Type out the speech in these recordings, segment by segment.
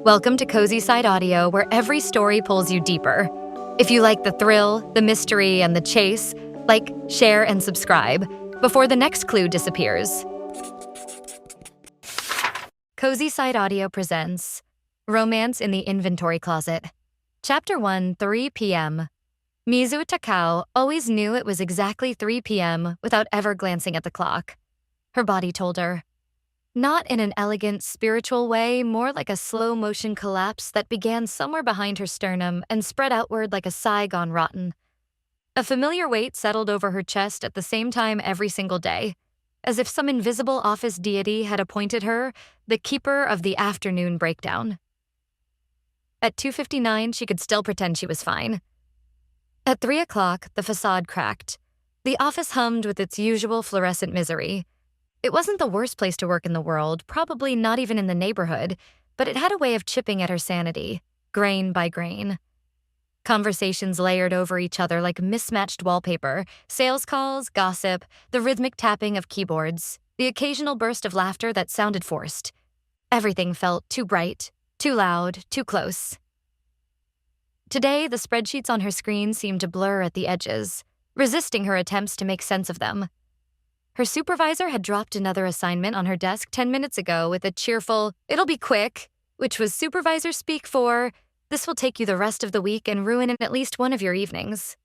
Welcome to CozySideAudio, where every story pulls you deeper. If you like the thrill, the mystery, and the chase, like, share, and subscribe before the next clue disappears. CozySideAudio presents Roamnce in the Inventory Closet. Chapter 1, 3 p.m. Mizue Takao always knew it was exactly 3 p.m. without ever glancing at the clock. Her body told her. Not in an elegant, spiritual way, more like a slow-motion collapse that began somewhere behind her sternum and spread outward like a sigh gone rotten. A familiar weight settled over her chest at the same time every single day, as if some invisible office deity had appointed her the keeper of the afternoon breakdown. At 2:59, she could still pretend she was fine. At 3 o'clock, the facade cracked. The office hummed with its usual fluorescent misery. It wasn't the worst place to work in the world, probably not even in the neighborhood, but it had a way of chipping at her sanity, grain by grain. Conversations layered over each other like mismatched wallpaper, sales calls, gossip, the rhythmic tapping of keyboards, the occasional burst of laughter that sounded forced. Everything felt too bright, too loud, too close. Today, the spreadsheets on her screen seemed to blur at the edges, resisting her attempts to make sense of them. Her supervisor had dropped another assignment on her desk 10 minutes ago with a cheerful, "It'll be quick," which was supervisor speak for, "This will take you the rest of the week and ruin at least one of your evenings."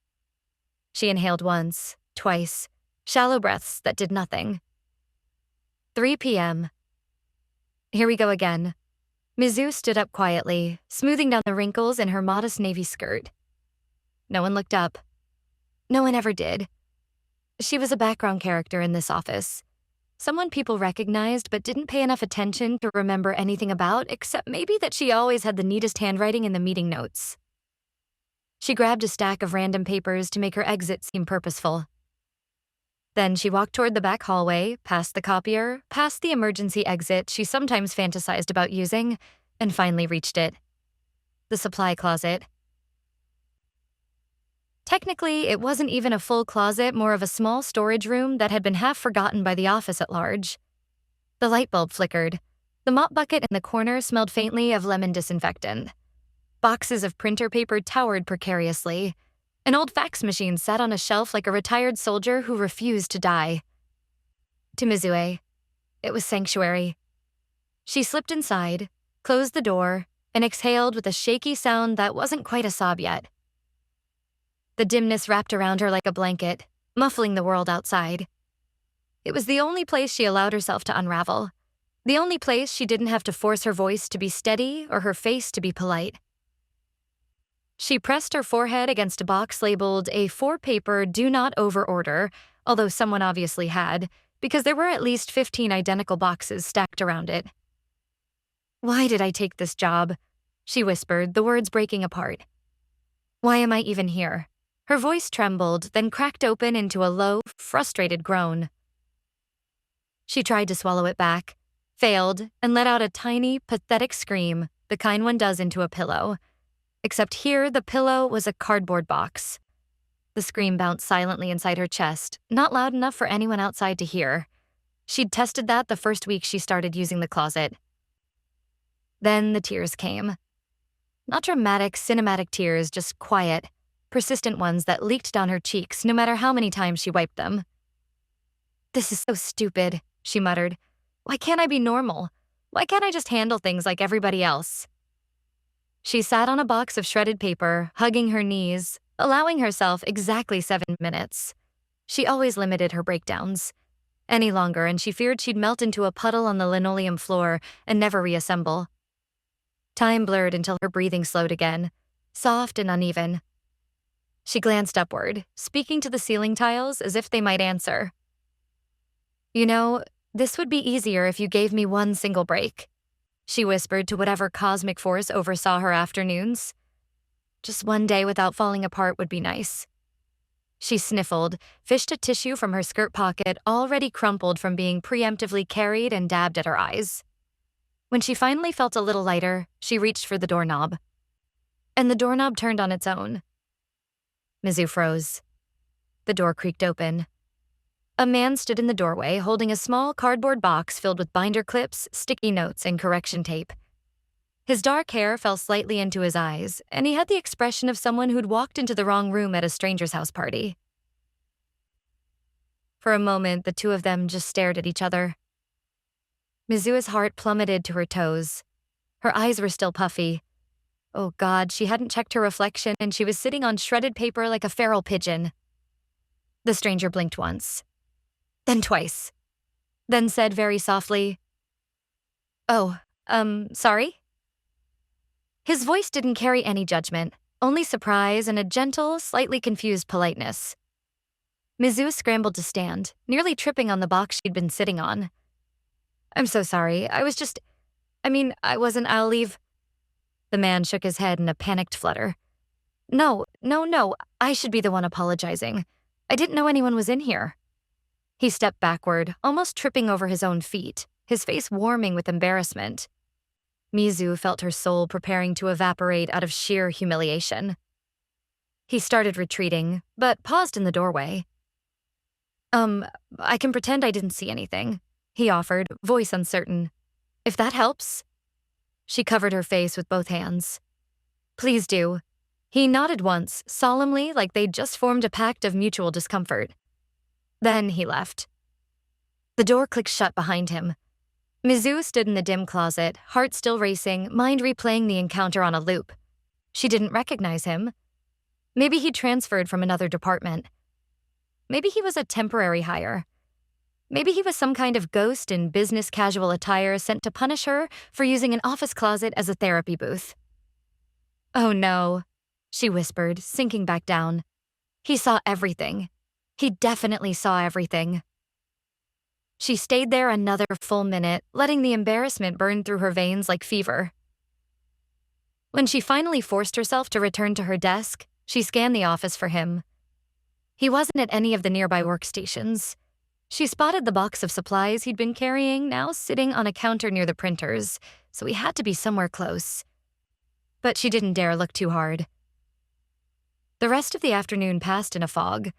She inhaled once, twice, shallow breaths that did nothing. 3 p.m. Here we go again. Mizue stood up quietly, smoothing down the wrinkles in her modest navy skirt. No one looked up. No one ever did. She was a background character in this office. Someone people recognized but didn't pay enough attention to remember anything about, except maybe that she always had the neatest handwriting in the meeting notes. She grabbed a stack of random papers to make her exit seem purposeful. Then she walked toward the back hallway, past the copier, past the emergency exit she sometimes fantasized about using, and finally reached it. The supply closet. Technically, it wasn't even a full closet, more of a small storage room that had been half forgotten by the office at large. The light bulb flickered. The mop bucket in the corner smelled faintly of lemon disinfectant. Boxes of printer paper towered precariously. An old fax machine sat on a shelf like a retired soldier who refused to die. To Mizue, it was sanctuary. She slipped inside, closed the door, and exhaled with a shaky sound that wasn't quite a sob yet. The dimness wrapped around her like a blanket, muffling the world outside. It was the only place she allowed herself to unravel. The only place she didn't have to force her voice to be steady or her face to be polite. She pressed her forehead against a box labeled A4 paper do not overorder, although someone obviously had, because there were at least 15 identical boxes stacked around it. "Why did I take this job?" she whispered, the words breaking apart. "Why am I even here?" Her voice trembled, then cracked open into a low, frustrated groan. She tried to swallow it back, failed, and let out a tiny, pathetic scream, the kind one does into a pillow. Except here, the pillow was a cardboard box. The scream bounced silently inside her chest, not loud enough for anyone outside to hear. She'd tested that the first week she started using the closet. Then the tears came. Not dramatic, cinematic tears, just quiet, persistent ones that leaked down her cheeks no matter how many times she wiped them. "This is so stupid," she muttered. "Why can't I be normal? Why can't I just handle things like everybody else?" She sat on a box of shredded paper, hugging her knees, allowing herself exactly 7 minutes. She always limited her breakdowns. Any longer, and she feared she'd melt into a puddle on the linoleum floor and never reassemble. Time blurred until her breathing slowed again, soft and uneven. She glanced upward, speaking to the ceiling tiles as if they might answer. "You know, this would be easier if you gave me one single break," she whispered to whatever cosmic force oversaw her afternoons. "Just one day without falling apart would be nice." She sniffled, fished a tissue from her skirt pocket already crumpled from being preemptively carried and dabbed at her eyes. When she finally felt a little lighter, she reached for the doorknob. And the doorknob turned on its own. Mizue froze. The door creaked open. A man stood in the doorway holding a small cardboard box filled with binder clips, sticky notes, and correction tape. His dark hair fell slightly into his eyes, and he had the expression of someone who'd walked into the wrong room at a stranger's house party. For a moment, the two of them just stared at each other. Mizue's heart plummeted to her toes. Her eyes were still puffy. Oh God, she hadn't checked her reflection and she was sitting on shredded paper like a feral pigeon. The stranger blinked once, then twice, then said very softly, "Oh, sorry?" His voice didn't carry any judgment, only surprise and a gentle, slightly confused politeness. Mizue scrambled to stand, nearly tripping on the box she'd been sitting on. "I'm so sorry. I'll leave." The man shook his head in a panicked flutter. No. I should be the one apologizing. I didn't know anyone was in here." He stepped backward, almost tripping over his own feet, his face warming with embarrassment. Mizue felt her soul preparing to evaporate out of sheer humiliation. He started retreating, but paused in the doorway. I can pretend I didn't see anything," he offered, voice uncertain. "If that helps." She covered her face with both hands. "Please do." He nodded once, solemnly, like they'd just formed a pact of mutual discomfort. Then he left. The door clicked shut behind him. Mizue stood in the dim closet, heart still racing, mind replaying the encounter on a loop. She didn't recognize him. Maybe he'd transferred from another department. Maybe he was a temporary hire. Maybe he was some kind of ghost in business casual attire sent to punish her for using an office closet as a therapy booth. "Oh no," she whispered, sinking back down. He saw everything. He definitely saw everything. She stayed there another full minute, letting the embarrassment burn through her veins like fever. When she finally forced herself to return to her desk, she scanned the office for him. He wasn't at any of the nearby workstations. She spotted the box of supplies he'd been carrying now sitting on a counter near the printers, so he had to be somewhere close. But she didn't dare look too hard. The rest of the afternoon passed in a fog.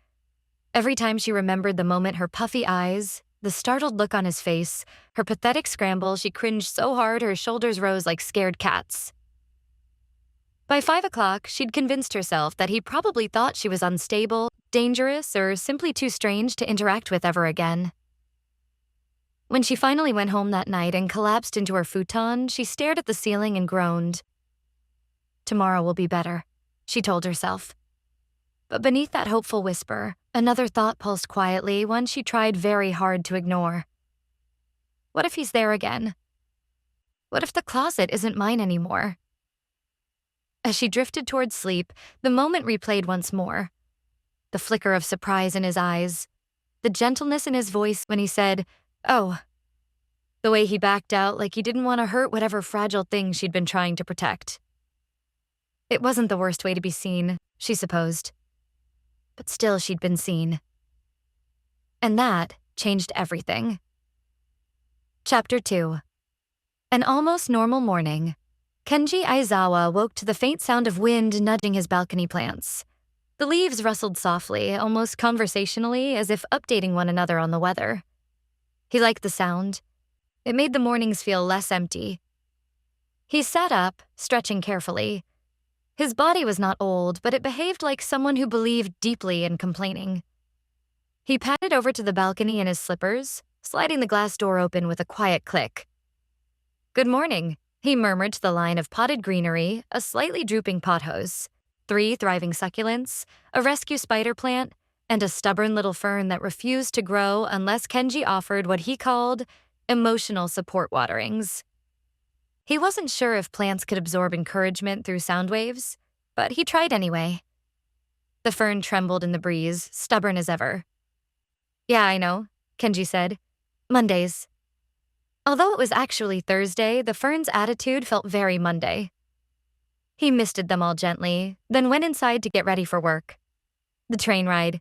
Every time she remembered the moment her puffy eyes, the startled look on his face, her pathetic scramble, she cringed so hard her shoulders rose like scared cats. By 5 o'clock, she'd convinced herself that he probably thought she was unstable, dangerous, or simply too strange to interact with ever again. When she finally went home that night and collapsed into her futon, she stared at the ceiling and groaned. Tomorrow will be better, she told herself. But beneath that hopeful whisper, another thought pulsed quietly, one she tried very hard to ignore. What if he's there again? What if the closet isn't mine anymore? As she drifted towards sleep, the moment replayed once more. The flicker of surprise in his eyes, the gentleness in his voice when he said, "Oh," the way he backed out like he didn't want to hurt whatever fragile thing she'd been trying to protect. It wasn't the worst way to be seen, she supposed. But still she'd been seen. And that changed everything. Chapter 2. An almost normal morning. Kenji Aizawa woke to the faint sound of wind nudging his balcony plants. The leaves rustled softly, almost conversationally, as if updating one another on the weather. He liked the sound. It made the mornings feel less empty. He sat up, stretching carefully. His body was not old, but it behaved like someone who believed deeply in complaining. He padded over to the balcony in his slippers, sliding the glass door open with a quiet click. "Good morning," he murmured to the line of potted greenery, a slightly drooping pothose, 3 thriving succulents, a rescue spider plant, and a stubborn little fern that refused to grow unless Kenji offered what he called emotional support waterings. He wasn't sure if plants could absorb encouragement through sound waves, but he tried anyway. The fern trembled in the breeze, stubborn as ever. "Yeah, I know," Kenji said. "Mondays." Although it was actually Thursday, the fern's attitude felt very Monday. He misted them all gently, then went inside to get ready for work. The train ride.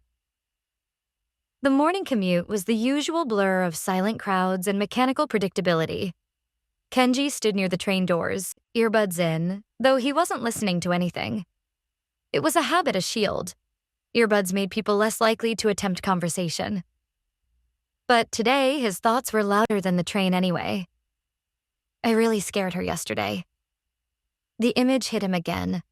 The morning commute was the usual blur of silent crowds and mechanical predictability. Kenji stood near the train doors, earbuds in, though he wasn't listening to anything. It was a habit, a shield. Earbuds made people less likely to attempt conversation. But today, his thoughts were louder than the train anyway. I really scared her yesterday. The image hit him again.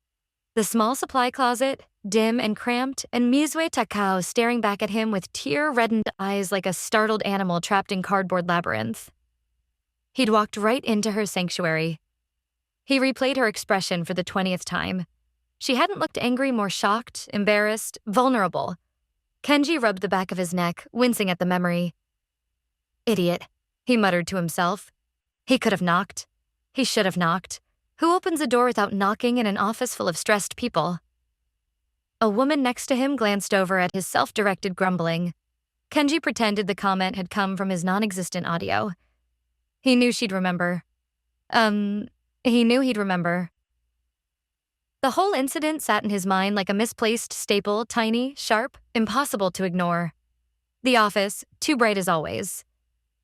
The small supply closet, dim and cramped, and Mizue Takao staring back at him with tear-reddened eyes like a startled animal trapped in cardboard labyrinth. He'd walked right into her sanctuary. He replayed her expression for the 20th time. She hadn't looked angry, more shocked, embarrassed, vulnerable. Kenji rubbed the back of his neck, wincing at the memory. Idiot, he muttered to himself. He could have knocked. He should have knocked. Who opens a door without knocking in an office full of stressed people? A woman next to him glanced over at his self-directed grumbling. Kenji pretended the comment had come from his non-existent audio. He knew she'd remember. He knew he'd remember. The whole incident sat in his mind like a misplaced staple, tiny, sharp, impossible to ignore. The office, too bright as always.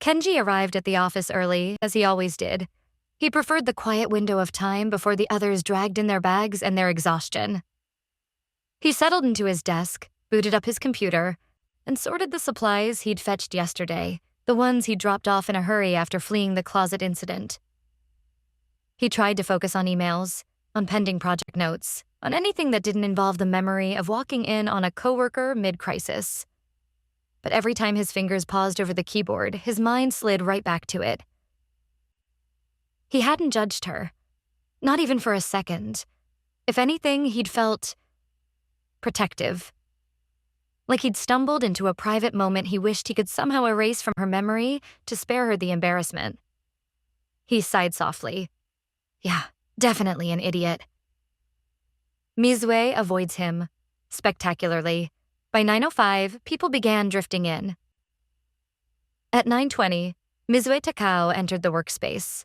Kenji arrived at the office early, as he always did. He preferred the quiet window of time before the others dragged in their bags and their exhaustion. He settled into his desk, booted up his computer, and sorted the supplies he'd fetched yesterday, the ones he'd dropped off in a hurry after fleeing the closet incident. He tried to focus on emails, on pending project notes, on anything that didn't involve the memory of walking in on a coworker mid-crisis. But every time his fingers paused over the keyboard, his mind slid right back to it. He hadn't judged her, not even for a second. If anything, he'd felt protective. Like he'd stumbled into a private moment he wished he could somehow erase from her memory to spare her the embarrassment. He sighed softly. Yeah, definitely an idiot. Mizue avoids him, spectacularly. By 9:05, people began drifting in. At 9:20, Mizue Takao entered the workspace.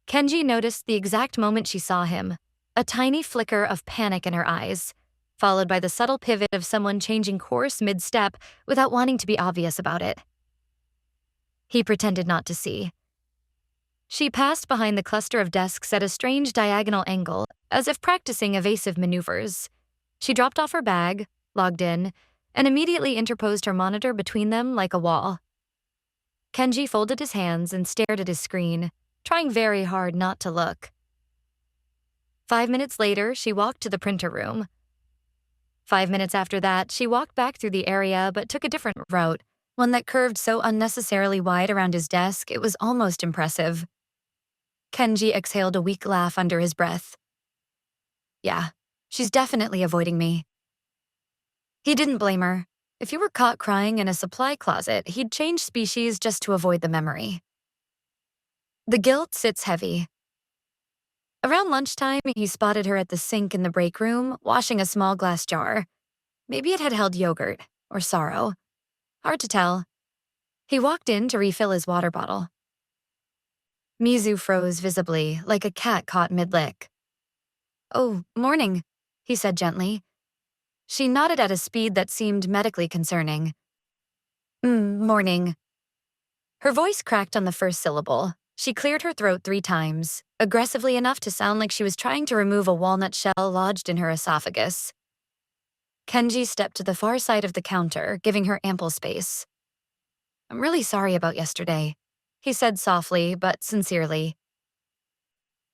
Kenji noticed the exact moment she saw him, a tiny flicker of panic in her eyes, followed by the subtle pivot of someone changing course mid-step without wanting to be obvious about it. He pretended not to see. She passed behind the cluster of desks at a strange diagonal angle, as if practicing evasive maneuvers. She dropped off her bag, logged in, and immediately interposed her monitor between them like a wall. Kenji folded his hands and stared at his screen, trying very hard not to look. 5 minutes later, she walked to the printer room. 5 minutes after that, she walked back through the area but took a different route, one that curved so unnecessarily wide around his desk it was almost impressive. Kenji exhaled a weak laugh under his breath. Yeah, she's definitely avoiding me. He didn't blame her. If you were caught crying in a supply closet, he'd change species just to avoid the memory. The guilt sits heavy. Around lunchtime, he spotted her at the sink in the break room, washing a small glass jar. Maybe it had held yogurt, or sorrow. Hard to tell. He walked in to refill his water bottle. Mizue froze visibly, like a cat caught mid-lick. Oh, morning, he said gently. She nodded at a speed that seemed medically concerning. Morning. Her voice cracked on the first syllable. She cleared her throat 3 times, aggressively enough to sound like she was trying to remove a walnut shell lodged in her esophagus. Kenji stepped to the far side of the counter, giving her ample space. I'm really sorry about yesterday, he said softly but sincerely.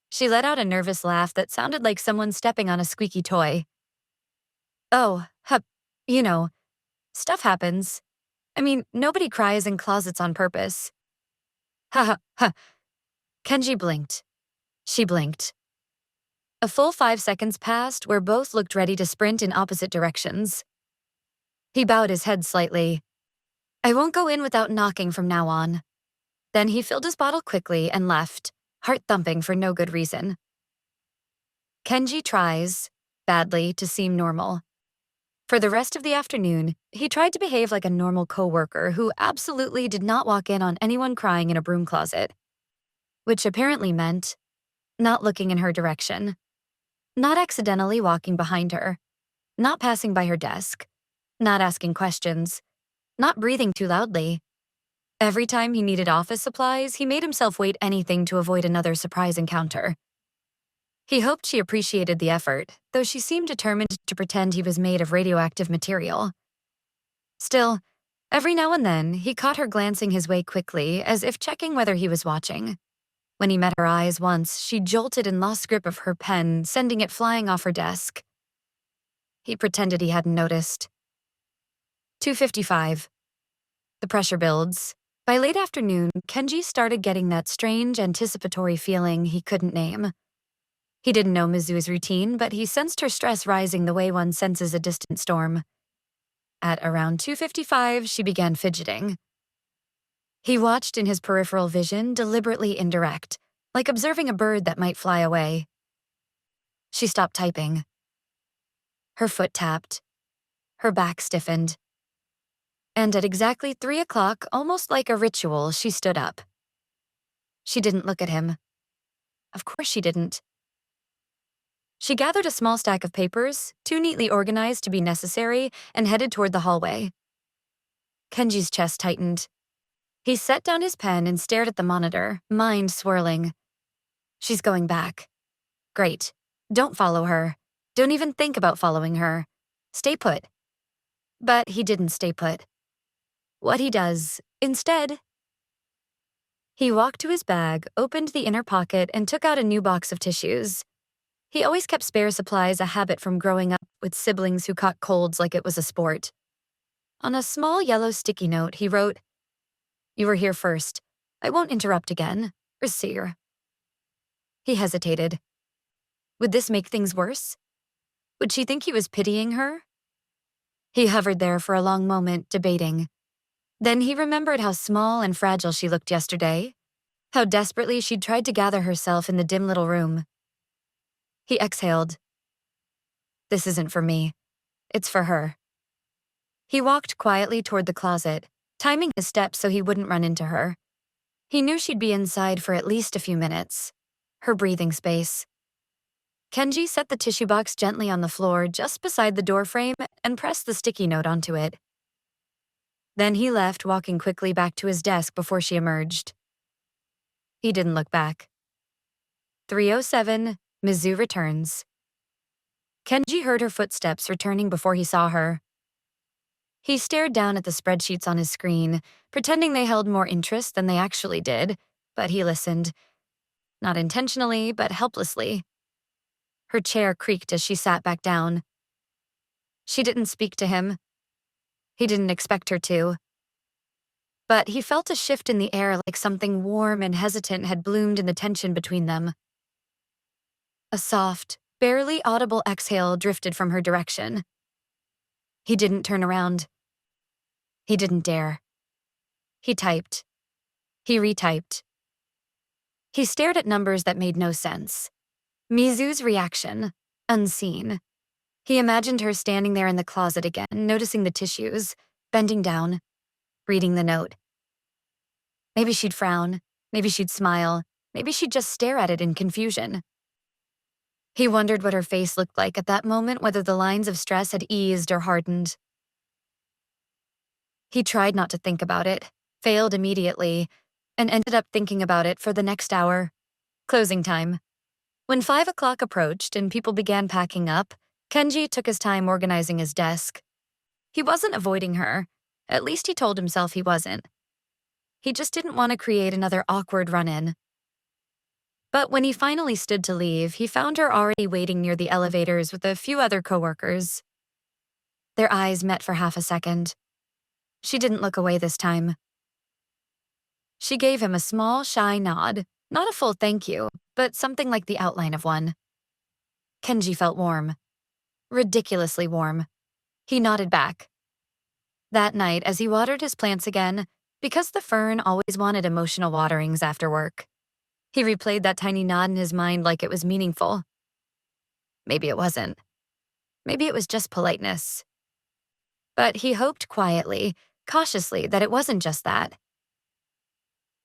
She let out a nervous laugh that sounded like someone stepping on a squeaky toy. Oh, stuff happens. I mean, nobody cries in closets on purpose. Ha ha ha. Kenji blinked. She blinked. A full 5 seconds passed where both looked ready to sprint in opposite directions. He bowed his head slightly. I won't go in without knocking from now on. Then he filled his bottle quickly and left, heart thumping for no good reason. Kenji tries, badly, to seem normal. For the rest of the afternoon, he tried to behave like a normal coworker who absolutely did not walk in on anyone crying in a broom closet. Which apparently meant not looking in her direction, not accidentally walking behind her, not passing by her desk, not asking questions, not breathing too loudly. Every time he needed office supplies, he made himself wait anything to avoid another surprise encounter. He hoped she appreciated the effort, though she seemed determined to pretend he was made of radioactive material. Still, every now and then, he caught her glancing his way quickly, as if checking whether he was watching. When he met her eyes once, she jolted and lost grip of her pen, sending it flying off her desk. He pretended he hadn't noticed. 2:55. The pressure builds. By late afternoon, Kenji started getting that strange, anticipatory feeling he couldn't name. He didn't know Mizue's routine, but he sensed her stress rising the way one senses a distant storm. At around 2:55, she began fidgeting. He watched in his peripheral vision, deliberately indirect, like observing a bird that might fly away. She stopped typing. Her foot tapped. Her back stiffened. And at exactly 3 o'clock, almost like a ritual, she stood up. She didn't look at him. Of course she didn't. She gathered a small stack of papers, too neatly organized to be necessary, and headed toward the hallway. Kenji's chest tightened. He set down his pen and stared at the monitor, mind swirling. She's going back. Great. Don't follow her. Don't even think about following her. Stay put. But he didn't stay put. What he does, instead. He walked to his bag, opened the inner pocket, and took out a new box of tissues. He always kept spare supplies, a habit from growing up with siblings who caught colds like it was a sport. On a small yellow sticky note, he wrote, "You were here first. I won't interrupt again. Rasir." He hesitated. Would this make things worse? Would she think he was pitying her? He hovered there for a long moment, debating. Then he remembered how small and fragile she looked yesterday, how desperately she'd tried to gather herself in the dim little room. He exhaled. This isn't for me. It's for her. He walked quietly toward the closet, timing his steps so he wouldn't run into her. He knew she'd be inside for at least a few minutes. Her breathing space. Kenji set the tissue box gently on the floor just beside the doorframe and pressed the sticky note onto it. Then he left, walking quickly back to his desk before she emerged. He didn't look back. 3:07, Mizue returns. Kenji heard her footsteps returning before he saw her. He stared down at the spreadsheets on his screen, pretending they held more interest than they actually did, but he listened. Not intentionally, but helplessly. Her chair creaked as she sat back down. She didn't speak to him. He didn't expect her to. But he felt a shift in the air, like something warm and hesitant had bloomed in the tension between them. A soft, barely audible exhale drifted from her direction. He didn't turn around. He didn't dare. He typed. He retyped. He stared at numbers that made no sense. Mizue's reaction, unseen. He imagined her standing there in the closet again, noticing the tissues, bending down, reading the note. Maybe she'd frown, maybe she'd smile, maybe she'd just stare at it in confusion. He wondered what her face looked like at that moment, whether the lines of stress had eased or hardened. He tried not to think about it, failed immediately, and ended up thinking about it for the next hour. Closing time. When 5 o'clock approached and people began packing up, Kenji took his time organizing his desk. He wasn't avoiding her. At least he told himself he wasn't. He just didn't want to create another awkward run-in. But when he finally stood to leave, he found her already waiting near the elevators with a few other coworkers. Their eyes met for half a second. She didn't look away this time. She gave him a small, shy nod, not a full thank you, but something like the outline of one. Kenji felt warm. Ridiculously warm. He nodded back. That night, as he watered his plants again, because the fern always wanted emotional waterings after work, he replayed that tiny nod in his mind like it was meaningful. Maybe it wasn't. Maybe it was just politeness. But he hoped quietly, cautiously, that it wasn't just that.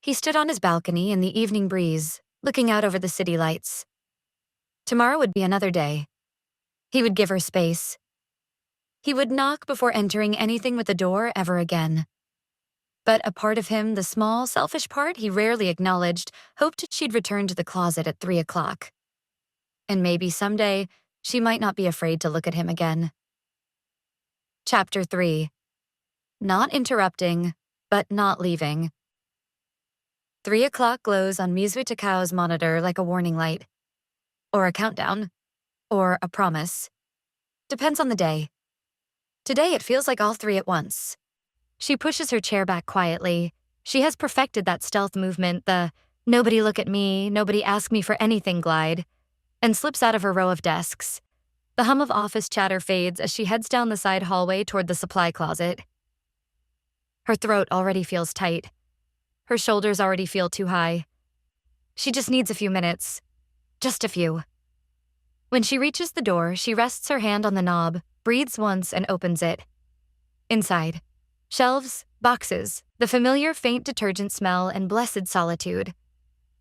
He stood on his balcony in the evening breeze, looking out over the city lights. Tomorrow would be another day. He would give her space. He would knock before entering anything with a door ever again. But a part of him, the small, selfish part he rarely acknowledged, hoped she'd return to the closet at 3 o'clock. And maybe someday, she might not be afraid to look at him again. Chapter 3. Not interrupting, but not leaving. 3 o'clock glows on Mizue Takao's monitor like a warning light. Or a countdown. Or a promise. Depends on the day. Today it feels like all three at once. She pushes her chair back quietly. She has perfected that stealth movement, the nobody look at me, nobody ask me for anything glide, and slips out of her row of desks. The hum of office chatter fades as she heads down the side hallway toward the supply closet. Her throat already feels tight. Her shoulders already feel too high. She just needs a few minutes. Just a few. When she reaches the door, she rests her hand on the knob, breathes once, and opens it. Inside. Shelves, boxes, the familiar faint detergent smell, and blessed solitude.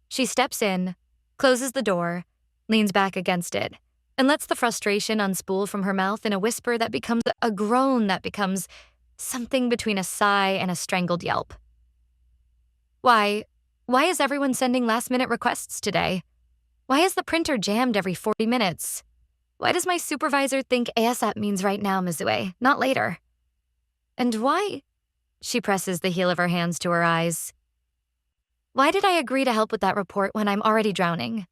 She steps in, closes the door, leans back against it, and lets the frustration unspool from her mouth in a whisper that becomes a groan that becomes something between a sigh and a strangled yelp. Why is everyone sending last-minute requests today? Why is the printer jammed every 40 minutes? Why does my supervisor think ASAP means right now, Mizue, not later? And why? She presses the heel of her hands to her eyes. Why did I agree to help with that report when I'm already drowning?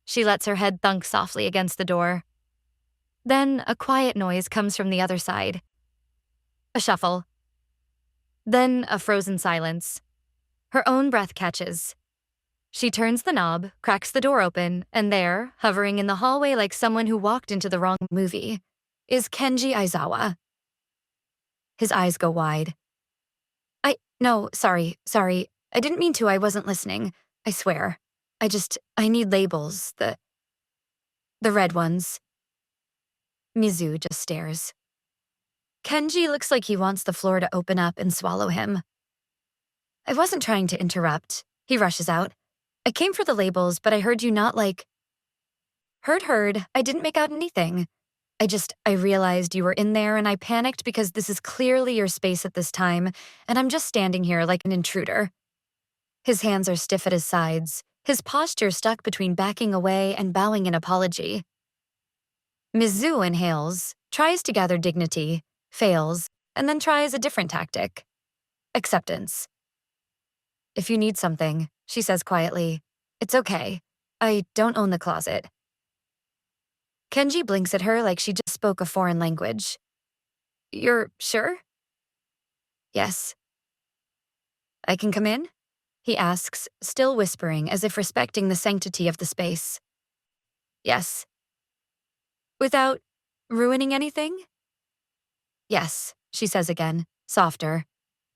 She lets her head thunk softly against the door. Then a quiet noise comes from the other side. A shuffle. Then a frozen silence. Her own breath catches. She turns the knob, cracks the door open, and there, hovering in the hallway like someone who walked into the wrong movie, is Kenji Aizawa. His eyes go wide. No, sorry. I didn't mean to, I wasn't listening. I swear. I need labels, the red ones. Mizue just stares. Kenji looks like he wants the floor to open up and swallow him. I wasn't trying to interrupt. He rushes out. I came for the labels, but I heard you not like... Heard. I didn't make out anything. I realized you were in there and I panicked because this is clearly your space at this time, and I'm just standing here like an intruder. His hands are stiff at his sides, his posture stuck between backing away and bowing in apology. Mizue inhales, tries to gather dignity, fails, and then tries a different tactic. Acceptance. If you need something, she says quietly, it's okay. I don't own the closet. Kenji blinks at her like she just spoke a foreign language. You're sure? Yes. I can come in? He asks, still whispering as if respecting the sanctity of the space. Yes. Without ruining anything? Yes, she says again, softer.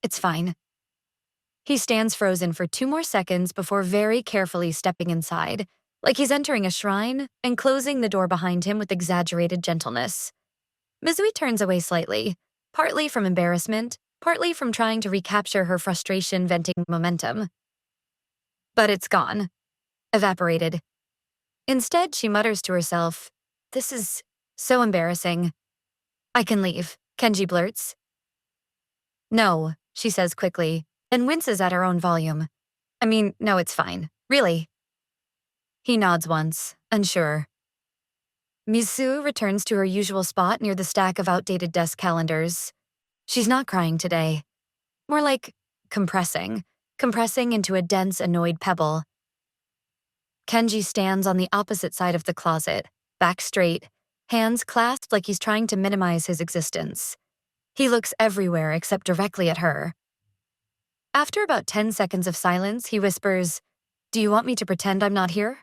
It's fine. He stands frozen for 2 more seconds before very carefully stepping inside, like he's entering a shrine and closing the door behind him with exaggerated gentleness. Mizue turns away slightly, partly from embarrassment, partly from trying to recapture her frustration venting momentum. But it's gone. Evaporated. Instead, she mutters to herself, this is so embarrassing. I can leave, Kenji blurts. No, she says quickly, and winces at her own volume. No, it's fine. Really. He nods once, unsure. Mizue returns to her usual spot near the stack of outdated desk calendars. She's not crying today. More like compressing into a dense, annoyed pebble. Kenji stands on the opposite side of the closet, back straight, hands clasped like he's trying to minimize his existence. He looks everywhere except directly at her. After about 10 seconds of silence, he whispers, do you want me to pretend I'm not here?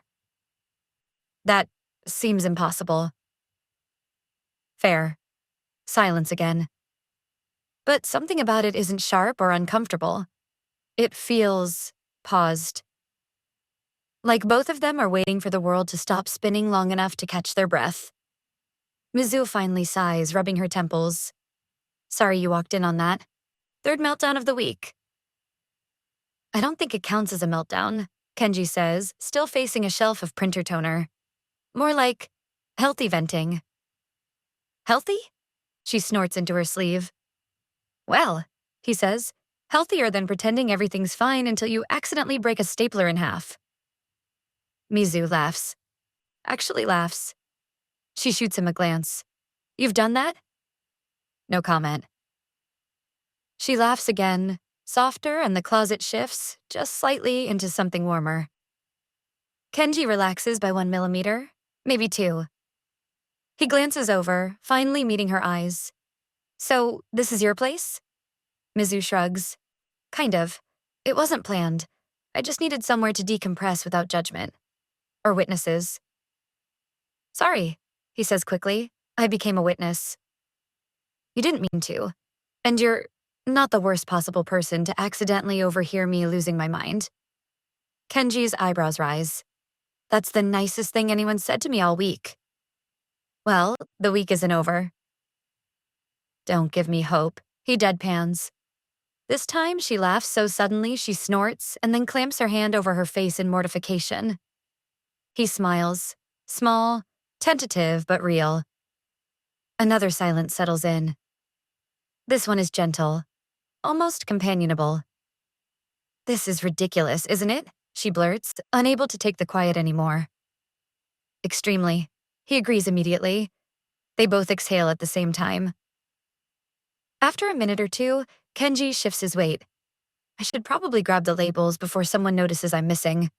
That seems impossible. Fair. Silence again. But something about it isn't sharp or uncomfortable. It feels paused. Like both of them are waiting for the world to stop spinning long enough to catch their breath. Mizue finally sighs, rubbing her temples. Sorry you walked in on that. 3rd meltdown of the week. I don't think it counts as a meltdown, Kenji says, still facing a shelf of printer toner. More like healthy venting. Healthy? She snorts into her sleeve. Well, he says, healthier than pretending everything's fine until you accidentally break a stapler in half. Mizue laughs. Actually laughs. She shoots him a glance. You've done that? No comment. She laughs again, softer, and the closet shifts, just slightly, into something warmer. Kenji relaxes by 1 millimeter, maybe 2. He glances over, finally meeting her eyes. So, this is your place? Mizue shrugs. Kind of. It wasn't planned. I just needed somewhere to decompress without judgment. Or witnesses. Sorry, he says quickly. I became a witness. You didn't mean to. And you're not the worst possible person to accidentally overhear me losing my mind. Kenji's eyebrows rise. That's the nicest thing anyone said to me all week. Well, the week isn't over. Don't give me hope, he deadpans. This time she laughs so suddenly she snorts and then clamps her hand over her face in mortification. He smiles, small, tentative but real. Another silence settles in. This one is gentle, almost companionable. This is ridiculous, isn't it? She blurts, unable to take the quiet anymore. Extremely. He agrees immediately. They both exhale at the same time. After a minute or two, Kenji shifts his weight. I should probably grab the labels before someone notices I'm missing.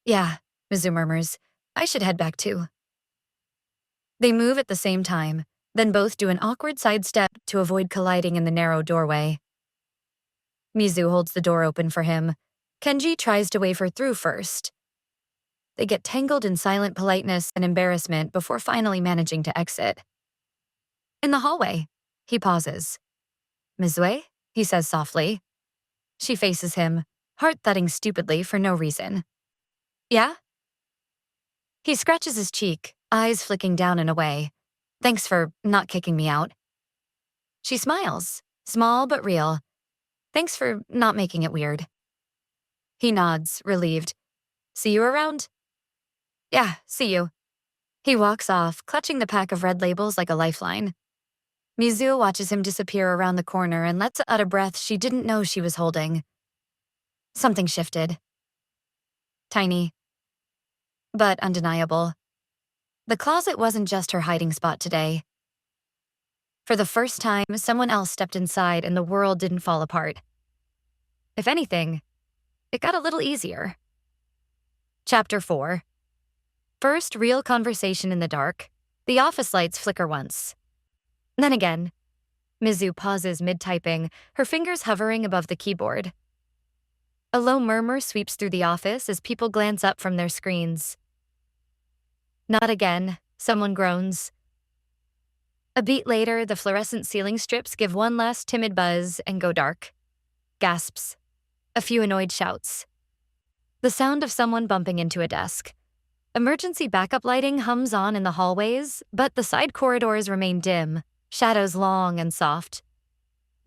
Yeah, Mizue murmurs. I should head back too. They move at the same time, then both do an awkward sidestep to avoid colliding in the narrow doorway. Mizue holds the door open for him. Kenji tries to wave her through first. They get tangled in silent politeness and embarrassment before finally managing to exit. In the hallway, he pauses. Mizue? He says softly. She faces him, heart thudding stupidly for no reason. Yeah? He scratches his cheek, eyes flicking down and away. Thanks for not kicking me out. She smiles, small but real. Thanks for not making it weird. He nods, relieved. See you around? Yeah, see you. He walks off, clutching the pack of red labels like a lifeline. Mizue watches him disappear around the corner and lets out a breath she didn't know she was holding. Something shifted. Tiny, but undeniable. The closet wasn't just her hiding spot today. For the first time, someone else stepped inside and the world didn't fall apart. If anything, it got a little easier. Chapter 4. First real conversation in the dark. The office lights flicker once. Then again. Mizue pauses mid-typing, her fingers hovering above the keyboard. A low murmur sweeps through the office as people glance up from their screens. Not again, someone groans. A beat later, the fluorescent ceiling strips give one last timid buzz and go dark. Gasps. A few annoyed shouts. The sound of someone bumping into a desk. Emergency backup lighting hums on in the hallways, but the side corridors remain dim, shadows long and soft.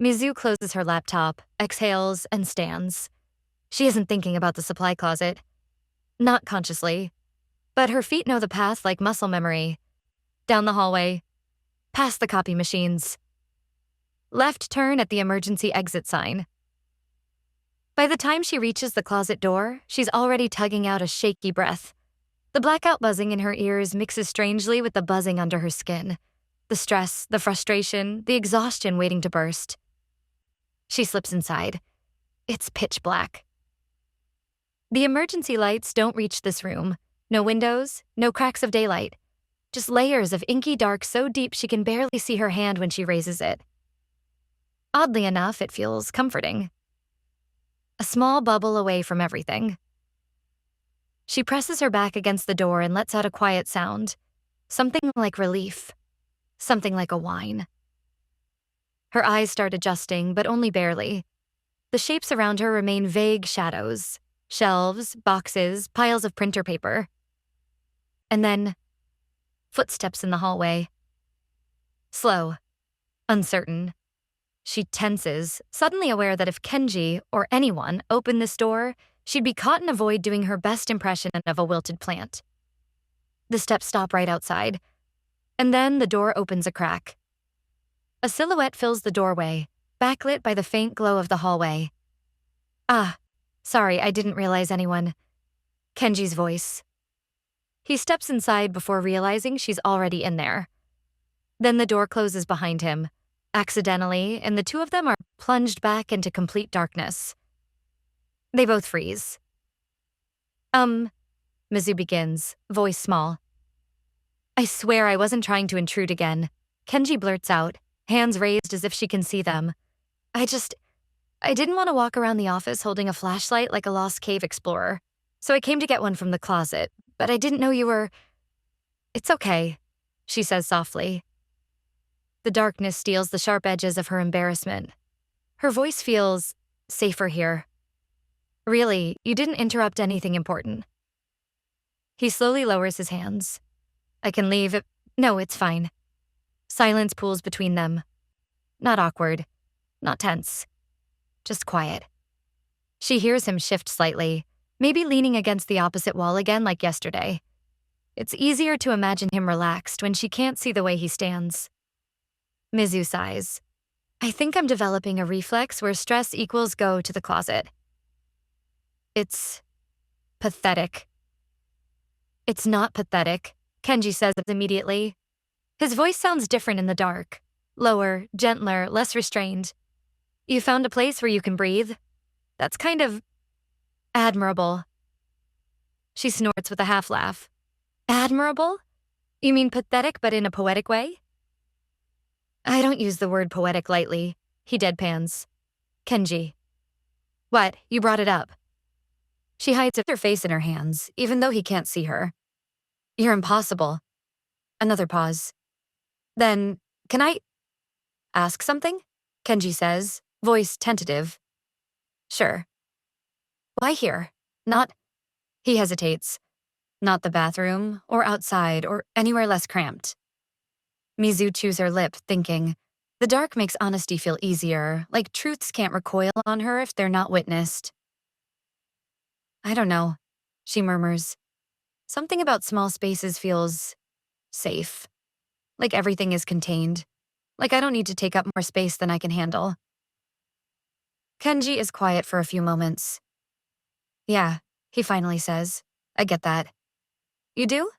Mizue closes her laptop, exhales, and stands. She isn't thinking about the supply closet. Not consciously. But her feet know the path like muscle memory. Down the hallway. Past the copy machines. Left turn at the emergency exit sign. By the time she reaches the closet door, she's already tugging out a shaky breath. The blackout buzzing in her ears mixes strangely with the buzzing under her skin. The stress, the frustration, the exhaustion waiting to burst. She slips inside. It's pitch black. The emergency lights don't reach this room. No windows, no cracks of daylight. Just layers of inky dark so deep she can barely see her hand when she raises it. Oddly enough, it feels comforting. A small bubble away from everything. She presses her back against the door and lets out a quiet sound. Something like relief. Something like a whine. Her eyes start adjusting, but only barely. The shapes around her remain vague shadows. Shelves, boxes, piles of printer paper. And then, footsteps in the hallway. Slow. Uncertain. She tenses, suddenly aware that if Kenji, or anyone, opened this door, she'd be caught in a void doing her best impression of a wilted plant. The steps stop right outside. And then the door opens a crack. A silhouette fills the doorway, backlit by the faint glow of the hallway. Ah, sorry, I didn't realize anyone. Kenji's voice. He steps inside before realizing she's already in there. Then the door closes behind him. accidentally, and the two of them are plunged back into complete darkness. They both freeze. Mizue begins, voice small. I swear I wasn't trying to intrude again. Kenji blurts out, hands raised as if she can see them. I didn't want to walk around the office holding a flashlight like a lost cave explorer. So I came to get one from the closet, but I didn't know you were… It's okay, she says softly. The darkness steals the sharp edges of her embarrassment. Her voice feels safer here. Really, you didn't interrupt anything important. He slowly lowers his hands. I can leave. No, it's fine. Silence pools between them. Not awkward. Not tense. Just quiet. She hears him shift slightly, maybe leaning against the opposite wall again like yesterday. It's easier to imagine him relaxed when she can't see the way he stands. Mizue sighs. I think I'm developing a reflex where stress equals go to the closet. It's pathetic. It's not pathetic, Kenji says immediately. His voice sounds different in the dark. Lower, gentler, less restrained. You found a place where you can breathe? That's kind of… admirable. She snorts with a half laugh. Admirable? You mean pathetic but in a poetic way? I don't use the word poetic lightly, he deadpans. Kenji. What, you brought it up? She hides her face in her hands, even though he can't see her. You're impossible. Another pause. Then, can I ask something? Kenji says, voice tentative. Sure. Why here? Not… He hesitates. Not the bathroom, or outside, or anywhere less cramped. Mizue chews her lip, thinking, the dark makes honesty feel easier, like truths can't recoil on her if they're not witnessed. I don't know, she murmurs. Something about small spaces feels… safe. Like everything is contained. Like I don't need to take up more space than I can handle. Kenji is quiet for a few moments. Yeah, he finally says. I get that. You do?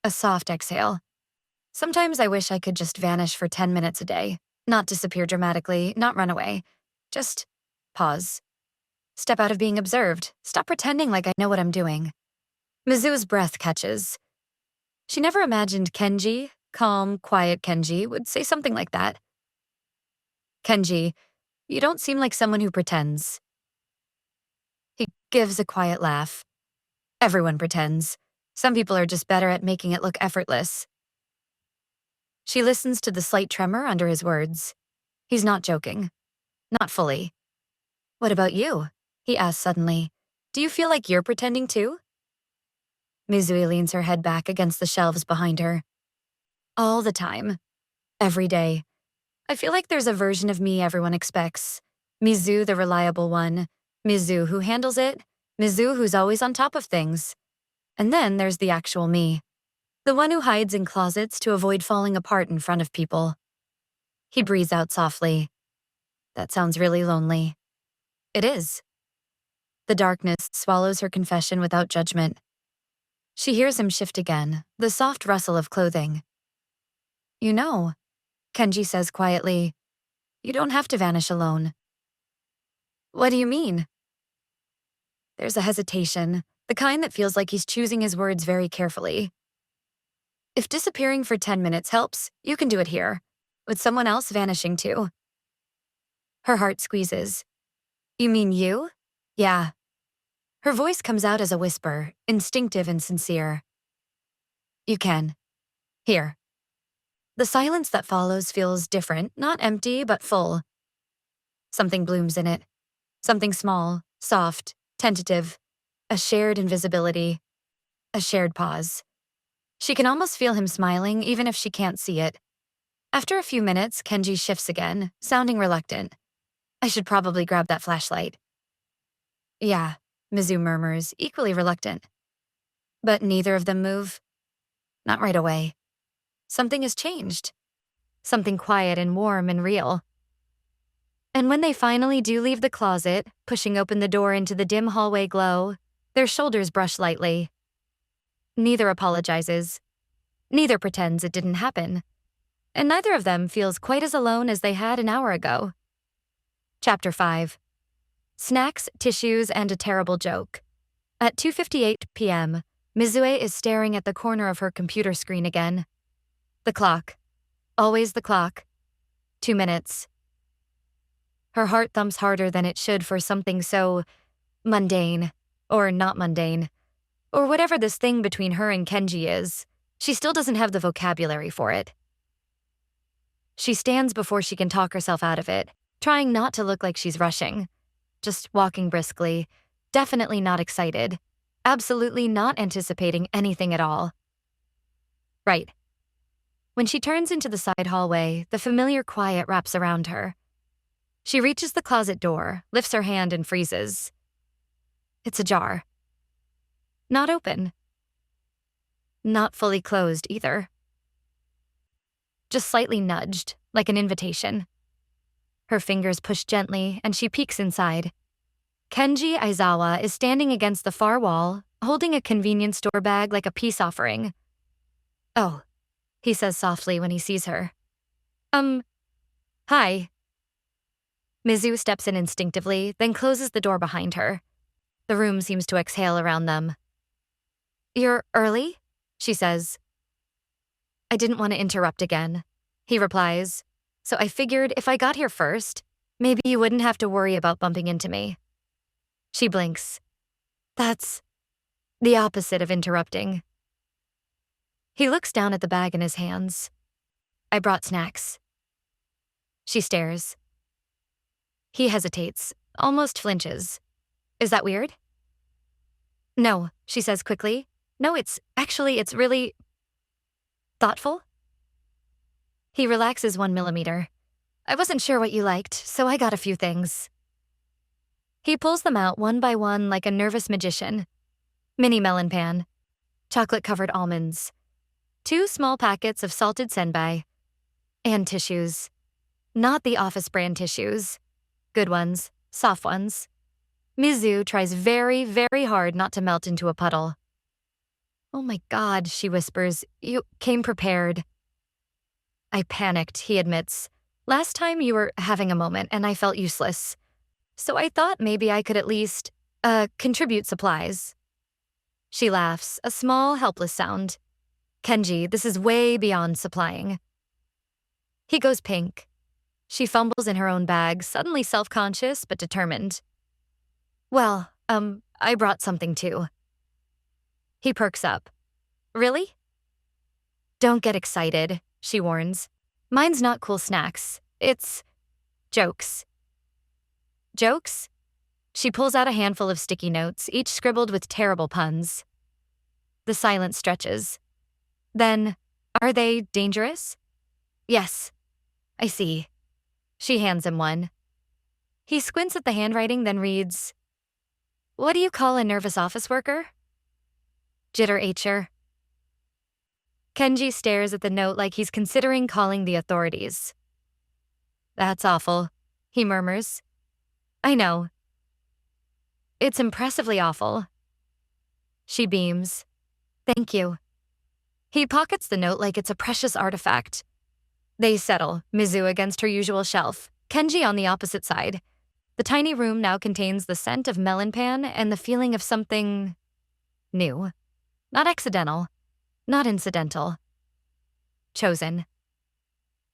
A soft exhale. Sometimes I wish I could just vanish for 10 minutes a day. Not disappear dramatically, not run away. Just pause. Step out of being observed. Stop pretending like I know what I'm doing. Mizue's breath catches. She never imagined Kenji, calm, quiet Kenji, would say something like that. Kenji, you don't seem like someone who pretends. He gives a quiet laugh. Everyone pretends. Some people are just better at making it look effortless. She listens to the slight tremor under his words. He's not joking. Not fully. What about you? He asks suddenly. Do you feel like you're pretending too? Mizue leans her head back against the shelves behind her. All the time. Every day. I feel like there's a version of me everyone expects. Mizue, the reliable one. Mizue who handles it. Mizue who's always on top of things. And then there's the actual me. The one who hides in closets to avoid falling apart in front of people. He breathes out softly. That sounds really lonely. It is. The darkness swallows her confession without judgment. She hears him shift again, the soft rustle of clothing. You know, Kenji says quietly, you don't have to vanish alone. What do you mean? There's a hesitation, the kind that feels like he's choosing his words very carefully. If disappearing for 10 minutes helps, you can do it here, with someone else vanishing too. Her heart squeezes. You mean you? Yeah. Her voice comes out as a whisper, instinctive and sincere. You can. Here. The silence that follows feels different, not empty, but full. Something blooms in it. Something small, soft, tentative. A shared invisibility. A shared pause. She can almost feel him smiling, even if she can't see it. After a few minutes, Kenji shifts again, sounding reluctant. I should probably grab that flashlight. Yeah, Mizue murmurs, equally reluctant. But neither of them move. Not right away. Something has changed. Something quiet and warm and real. And when they finally do leave the closet, pushing open the door into the dim hallway glow, their shoulders brush lightly. Neither apologizes. Neither pretends it didn't happen. and neither of them feels quite as alone as they had an hour ago. Chapter 5. Snacks, Tissues, and a Terrible Joke. At 2:58 p.m., Mizue is staring at the corner of her computer screen again. The clock. Always the clock. 2 minutes. Her heart thumps harder than it should for something so mundane, or not mundane, or whatever this thing between her and Kenji is. She still doesn't have the vocabulary for it. She stands before she can talk herself out of it, trying not to look like she's rushing. Just walking briskly, definitely not excited, absolutely not anticipating anything at all. Right. When she turns into the side hallway, the familiar quiet wraps around her. She reaches the closet door, lifts her hand, and freezes. It's ajar. Not open. Not fully closed either. Just slightly nudged, like an invitation. Her fingers push gently, and she peeks inside. Kenji Aizawa is standing against the far wall, holding a convenience store bag like a peace offering. "Oh," he says softly when he sees her. Hi." Mizue steps in instinctively, then closes the door behind her. The room seems to exhale around them. "You're early?" she says. "I didn't want to interrupt again," he replies. "So I figured if I got here first, maybe you wouldn't have to worry about bumping into me." She blinks. That's the opposite of interrupting. He looks down at the bag in his hands. "I brought snacks." She stares. He hesitates, almost flinches. "Is that weird?" "No," she says quickly. "No, it's really thoughtful." He relaxes 1 millimeter. "I wasn't sure what you liked, so I got a few things." He pulls them out one by one like a nervous magician. Mini melon pan, chocolate-covered almonds, 2 small packets of salted senbei, and tissues. Not the office brand tissues. Good ones, soft ones. Mizue tries very, very hard not to melt into a puddle. "Oh my God," she whispers, "you came prepared." "I panicked," he admits. "Last time you were having a moment and I felt useless. So I thought maybe I could at least, contribute supplies." She laughs, a small, helpless sound. "Kenji, this is way beyond supplying." He goes pink. She fumbles in her own bag, suddenly self-conscious but determined. "Well, I brought something too." He perks up. "Really?" "Don't get excited," she warns. "Mine's not cool snacks. It's jokes." "Jokes?" She pulls out a handful of sticky notes, each scribbled with terrible puns. The silence stretches. Then, "Are they dangerous?" "Yes." "I see." She hands him one. He squints at the handwriting, then reads, "What do you call a nervous office worker?" "Jitter-acher." Kenji stares at the note like he's considering calling the authorities. "That's awful," he murmurs. "I know. It's impressively awful." She beams. "Thank you." He pockets the note like it's a precious artifact. They settle, Mizue against her usual shelf, Kenji on the opposite side. The tiny room now contains the scent of melon pan and the feeling of something new. Not accidental. Not incidental. Chosen.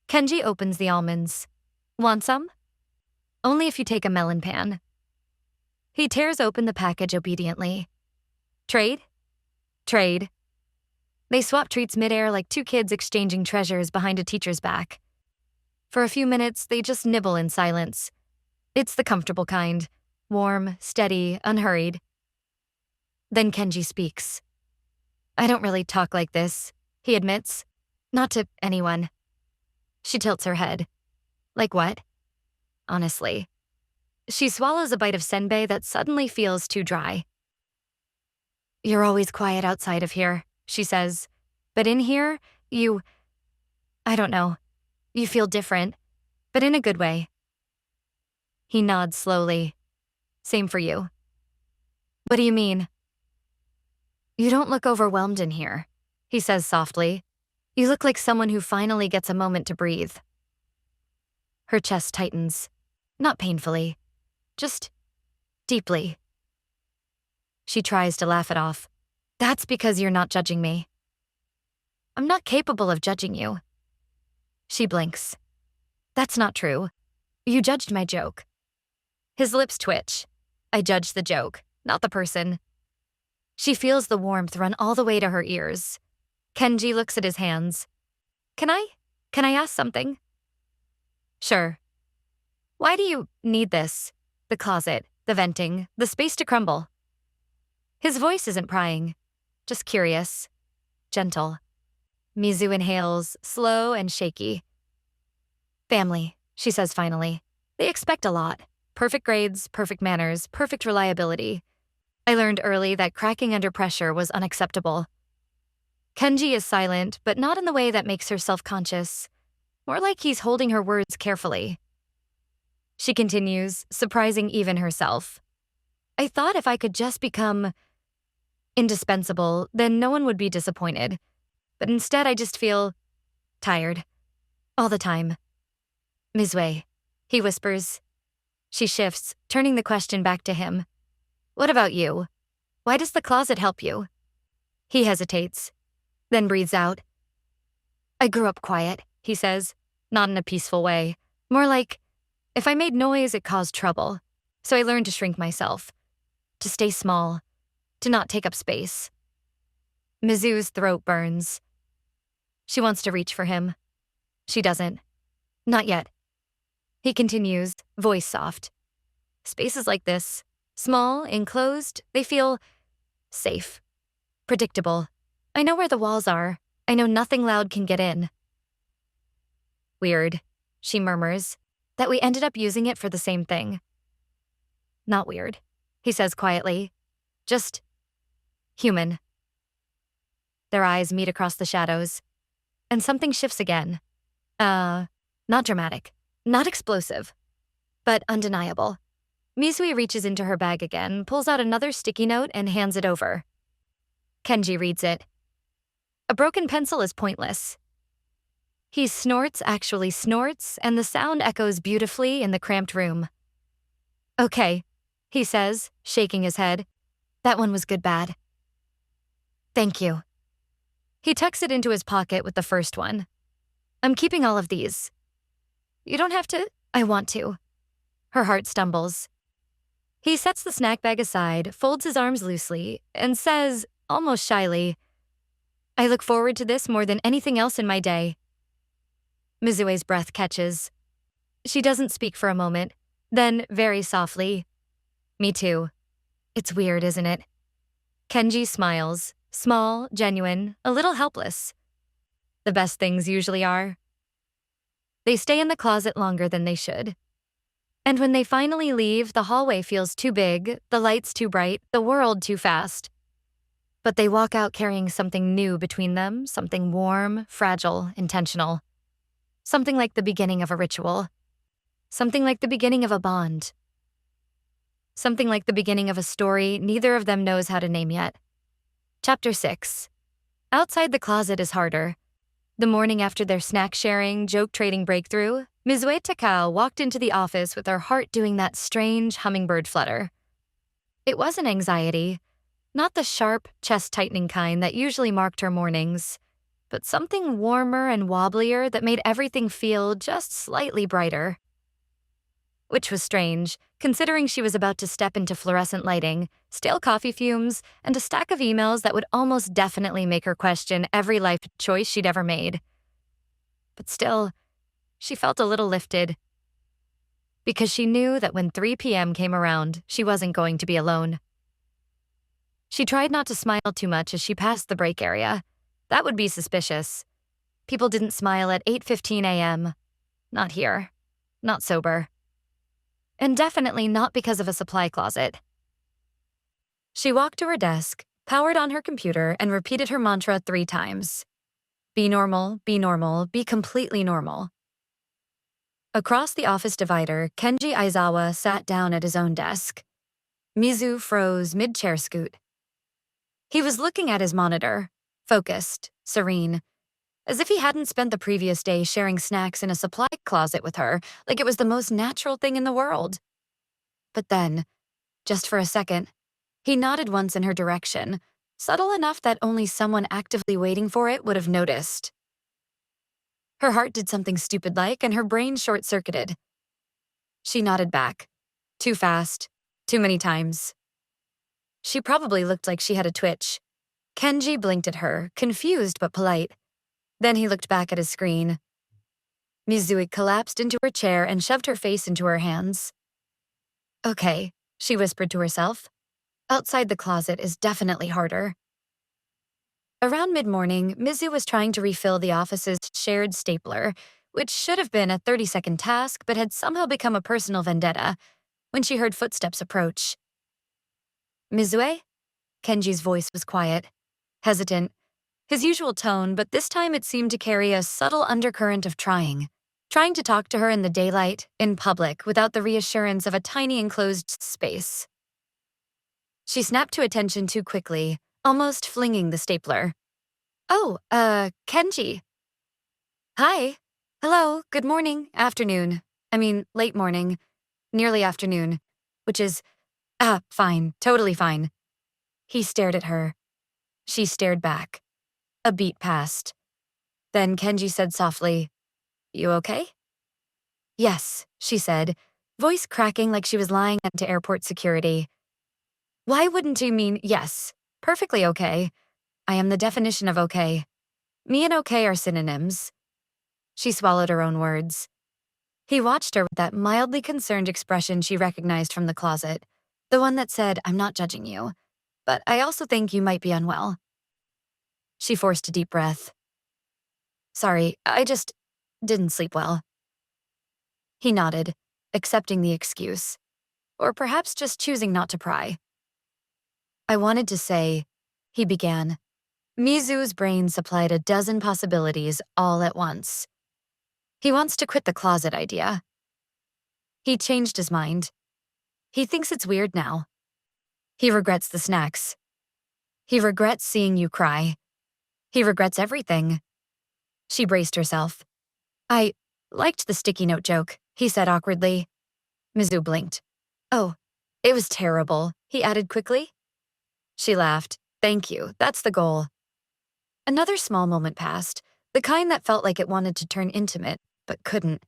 Kenji opens the almonds. "Want some?" "Only if you take a melon pan." He tears open the package obediently. "Trade?" "Trade." They swap treats midair like 2 kids exchanging treasures behind a teacher's back. For a few minutes, they just nibble in silence. It's the comfortable kind. Warm, steady, unhurried. Then Kenji speaks. "I don't really talk like this," he admits. "Not to anyone." She tilts her head. "Like what?" "Honestly." She swallows a bite of senbei that suddenly feels too dry. "You're always quiet outside of here," she says. "But in here, I don't know. You feel different, but in a good way." He nods slowly. "Same for you." "What do you mean?" "You don't look overwhelmed in here," he says softly. You look like someone who finally gets a moment to breathe. Her chest tightens. Not painfully, just deeply. She tries to laugh it off. That's because you're not judging me. I'm not capable of judging you. She blinks. That's not true. You judged my joke. His lips twitch. I judged the joke, not the person. She feels the warmth run all the way to her ears. Kenji looks at his hands. Can I ask something? Sure. Why do you need this? The closet, the venting, the space to crumble. His voice isn't prying, just curious, gentle. Mizue inhales, slow and shaky. Family, she says finally. They expect a lot. Perfect grades, perfect manners, perfect reliability. I learned early that cracking under pressure was unacceptable. Kenji is silent, but not in the way that makes her self-conscious. More like he's holding her words carefully. She continues, surprising even herself. I thought if I could just become indispensable, then no one would be disappointed. But instead I just feel tired. All the time. Mizue, he whispers. She shifts, turning the question back to him. What about you? Why does the closet help you? He hesitates, then breathes out. I grew up quiet, he says, not in a peaceful way. More like, if I made noise, it caused trouble. So I learned to shrink myself, to stay small, to not take up space. Mizue's throat burns. She wants to reach for him. She doesn't. Not yet. He continues, voice soft. Spaces like this, small, enclosed, they feel safe, predictable. I know where the walls are. I know nothing loud can get in. Weird, she murmurs, that we ended up using it for the same thing. Not weird, he says quietly. Just human. Their eyes meet across the shadows, and something shifts again. Not dramatic, not explosive, but undeniable. Mizue reaches into her bag again, pulls out another sticky note, and hands it over. Kenji reads it. A broken pencil is pointless. He snorts, actually snorts, and the sound echoes beautifully in the cramped room. Okay, he says, shaking his head. That one was good bad. Thank you. He tucks it into his pocket with the first one. I'm keeping all of these. You don't have to. I want to. Her heart stumbles. He sets the snack bag aside, folds his arms loosely, and says, almost shyly, I look forward to this more than anything else in my day. Mizue's breath catches. She doesn't speak for a moment, then very softly, me too. It's weird, isn't it? Kenji smiles, small, genuine, a little helpless. The best things usually are. They stay in the closet longer than they should. And when they finally leave, the hallway feels too big, the lights too bright, the world too fast. But they walk out carrying something new between them, something warm, fragile, intentional. Something like the beginning of a ritual. Something like the beginning of a bond. Something like the beginning of a story neither of them knows how to name yet. Chapter 6. Outside the closet is harder. The morning after their snack sharing, joke trading breakthrough, Mizue Takao walked into the office with her heart doing that strange hummingbird flutter. It wasn't anxiety, not the sharp, chest-tightening kind that usually marked her mornings, but something warmer and wobblier that made everything feel just slightly brighter. Which was strange, considering she was about to step into fluorescent lighting, stale coffee fumes, and a stack of emails that would almost definitely make her question every life choice she'd ever made. But still, she felt a little lifted. Because she knew that when 3 p.m. came around, she wasn't going to be alone. She tried not to smile too much as she passed the break area. That would be suspicious. People didn't smile at 8:15 a.m. Not here. Not sober. And definitely not because of a supply closet. She walked to her desk, powered on her computer, and repeated her mantra 3 times. Be normal, be completely normal. Across the office divider, Kenji Aizawa sat down at his own desk. Mizue froze mid-chair scoot. He was looking at his monitor, focused, serene. as if he hadn't spent the previous day sharing snacks in a supply closet with her, like it was the most natural thing in the world. But then, just for a second, he nodded once in her direction, subtle enough that only someone actively waiting for it would have noticed. Her heart did something stupid-like, and her brain short-circuited. She nodded back. Too fast. Too many times. She probably looked like she had a twitch. Kenji blinked at her, confused but polite. Then he looked back at his screen. Mizue collapsed into her chair and shoved her face into her hands. Okay, she whispered to herself. Outside the closet is definitely harder. Around mid-morning, Mizue was trying to refill the office's shared stapler, which should have been a 30-second task but had somehow become a personal vendetta, when she heard footsteps approach. Mizue? Kenji's voice was quiet, hesitant, his usual tone, but this time it seemed to carry a subtle undercurrent of trying to talk to her in the daylight, in public, without the reassurance of a tiny enclosed space. She snapped to attention too quickly, almost flinging the stapler. Oh, Kenji. Hi. Hello, good morning, afternoon. Late morning, nearly afternoon, which is, fine, totally fine. He stared at her. She stared back. A beat passed. Then Kenji said softly, You okay? Yes, she said, voice cracking like she was lying to airport security. Why wouldn't you mean yes? Perfectly okay. I am the definition of okay. Me and okay are synonyms. She swallowed her own words. He watched her with that mildly concerned expression she recognized from the closet, the one that said, I'm not judging you, but I also think you might be unwell. She forced a deep breath. Sorry, I just didn't sleep well. He nodded, accepting the excuse, or perhaps just choosing not to pry. I wanted to say, he began. Mizu's brain supplied a dozen possibilities all at once. He wants to quit the closet idea. He changed his mind. He thinks it's weird now. He regrets the snacks. He regrets seeing you cry. He regrets everything. She braced herself. I liked the sticky note joke, he said awkwardly. Mizu blinked. Oh, it was terrible, he added quickly. She laughed. Thank you, that's the goal. Another small moment passed, the kind that felt like it wanted to turn intimate, but couldn't.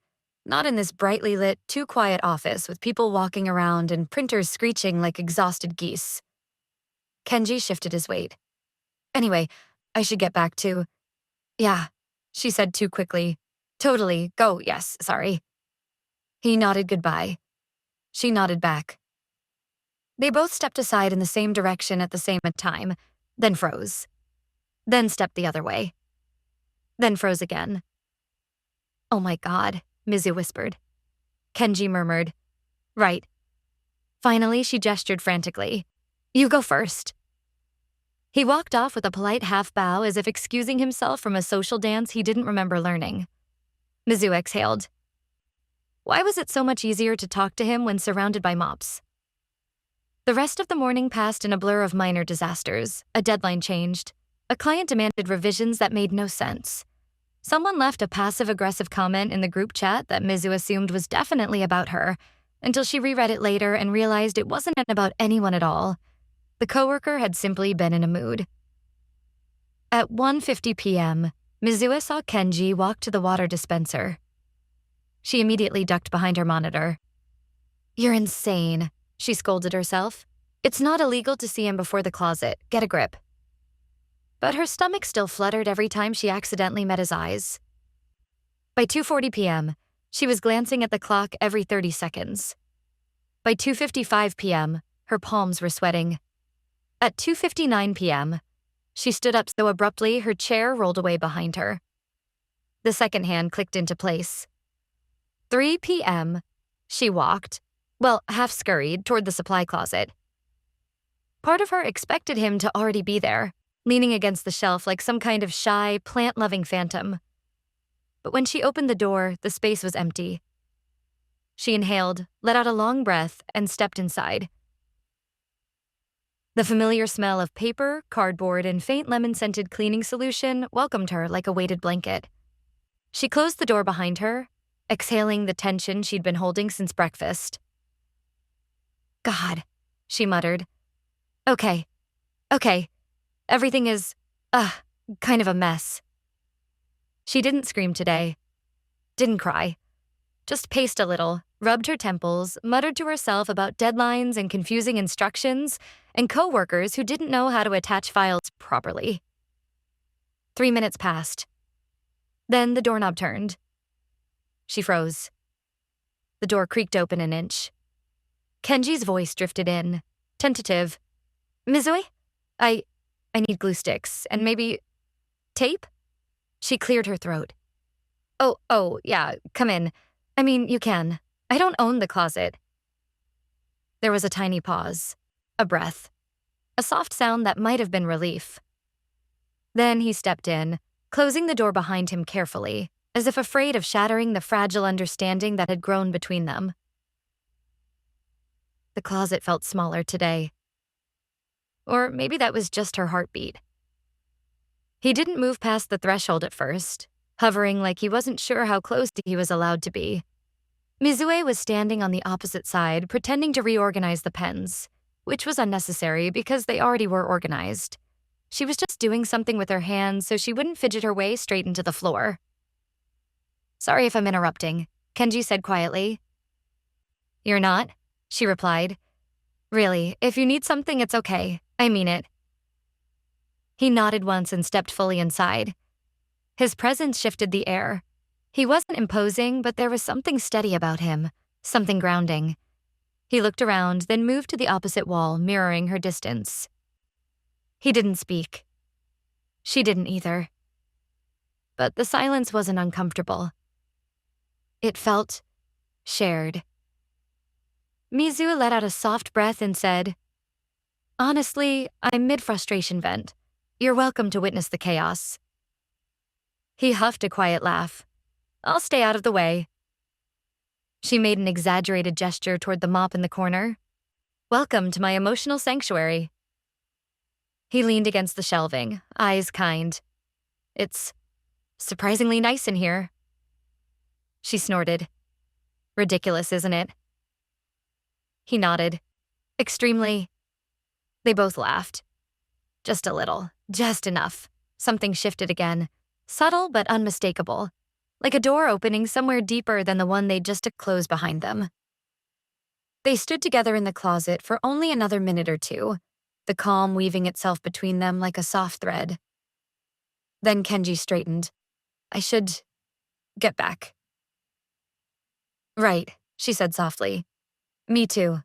Not in this brightly lit, too quiet office with people walking around and printers screeching like exhausted geese. Kenji shifted his weight. Anyway, I should get back to... Yeah, she said too quickly. Totally, go, yes, sorry. He nodded goodbye. She nodded back. They both stepped aside in the same direction at the same time, then froze. Then stepped the other way. Then froze again. Oh my God, Mizu whispered. Kenji murmured. Right. Finally, she gestured frantically. You go first. He walked off with a polite half-bow as if excusing himself from a social dance he didn't remember learning. Mizu exhaled. Why was it so much easier to talk to him when surrounded by mops? The rest of the morning passed in a blur of minor disasters. A deadline changed. A client demanded revisions that made no sense. Someone left a passive-aggressive comment in the group chat that Mizu assumed was definitely about her, until she reread it later and realized it wasn't about anyone at all. The coworker had simply been in a mood. At 1:50 p.m., Mizue saw Kenji walk to the water dispenser. She immediately ducked behind her monitor. You're insane, she scolded herself. It's not illegal to see him before the closet. Get a grip. But her stomach still fluttered every time she accidentally met his eyes. By 2:40 p.m., she was glancing at the clock every 30 seconds. By 2:55 p.m., her palms were sweating. At 2:59 p.m., she stood up so abruptly her chair rolled away behind her. The second hand clicked into place. 3 p.m., she walked, half scurried toward the supply closet. Part of her expected him to already be there, leaning against the shelf like some kind of shy, plant-loving phantom. But when she opened the door, the space was empty. She inhaled, let out a long breath, and stepped inside. The familiar smell of paper, cardboard, and faint lemon-scented cleaning solution welcomed her like a weighted blanket. She closed the door behind her, exhaling the tension she'd been holding since breakfast. God, she muttered. Okay. Everything is, kind of a mess. She didn't scream today. Didn't cry. Just paced a little, rubbed her temples, muttered to herself about deadlines and confusing instructions, and coworkers who didn't know how to attach files properly. 3 minutes passed. Then the doorknob turned. She froze. The door creaked open an inch. Kenji's voice drifted in, tentative. Mizue? I need glue sticks, and maybe tape? She cleared her throat. Oh, yeah, come in. I mean, you can. I don't own the closet. There was a tiny pause, a breath, a soft sound that might have been relief. Then he stepped in, closing the door behind him carefully, as if afraid of shattering the fragile understanding that had grown between them. The closet felt smaller today. Or maybe that was just her heartbeat. He didn't move past the threshold at first, hovering like he wasn't sure how close he was allowed to be. Mizue was standing on the opposite side, pretending to reorganize the pens, which was unnecessary because they already were organized. She was just doing something with her hands so she wouldn't fidget her way straight into the floor. Sorry if I'm interrupting, Kenji said quietly. You're not, she replied. Really, if you need something, it's okay. I mean it. He nodded once and stepped fully inside. His presence shifted the air. He wasn't imposing, but there was something steady about him, something grounding. He looked around, then moved to the opposite wall, mirroring her distance. He didn't speak. She didn't either. But the silence wasn't uncomfortable. It felt shared. Mizue let out a soft breath and said, Honestly, I'm mid-frustration vent. You're welcome to witness the chaos. He huffed a quiet laugh. I'll stay out of the way. She made an exaggerated gesture toward the mop in the corner. Welcome to my emotional sanctuary. He leaned against the shelving, eyes kind. It's surprisingly nice in here. She snorted. Ridiculous, isn't it? He nodded. Extremely. They both laughed. Just a little, just enough. Something shifted again, subtle but unmistakable, like a door opening somewhere deeper than the one they'd just closed behind them. They stood together in the closet for only another minute or two, the calm weaving itself between them like a soft thread. Then Kenji straightened. I should get back. Right, she said softly. Me too.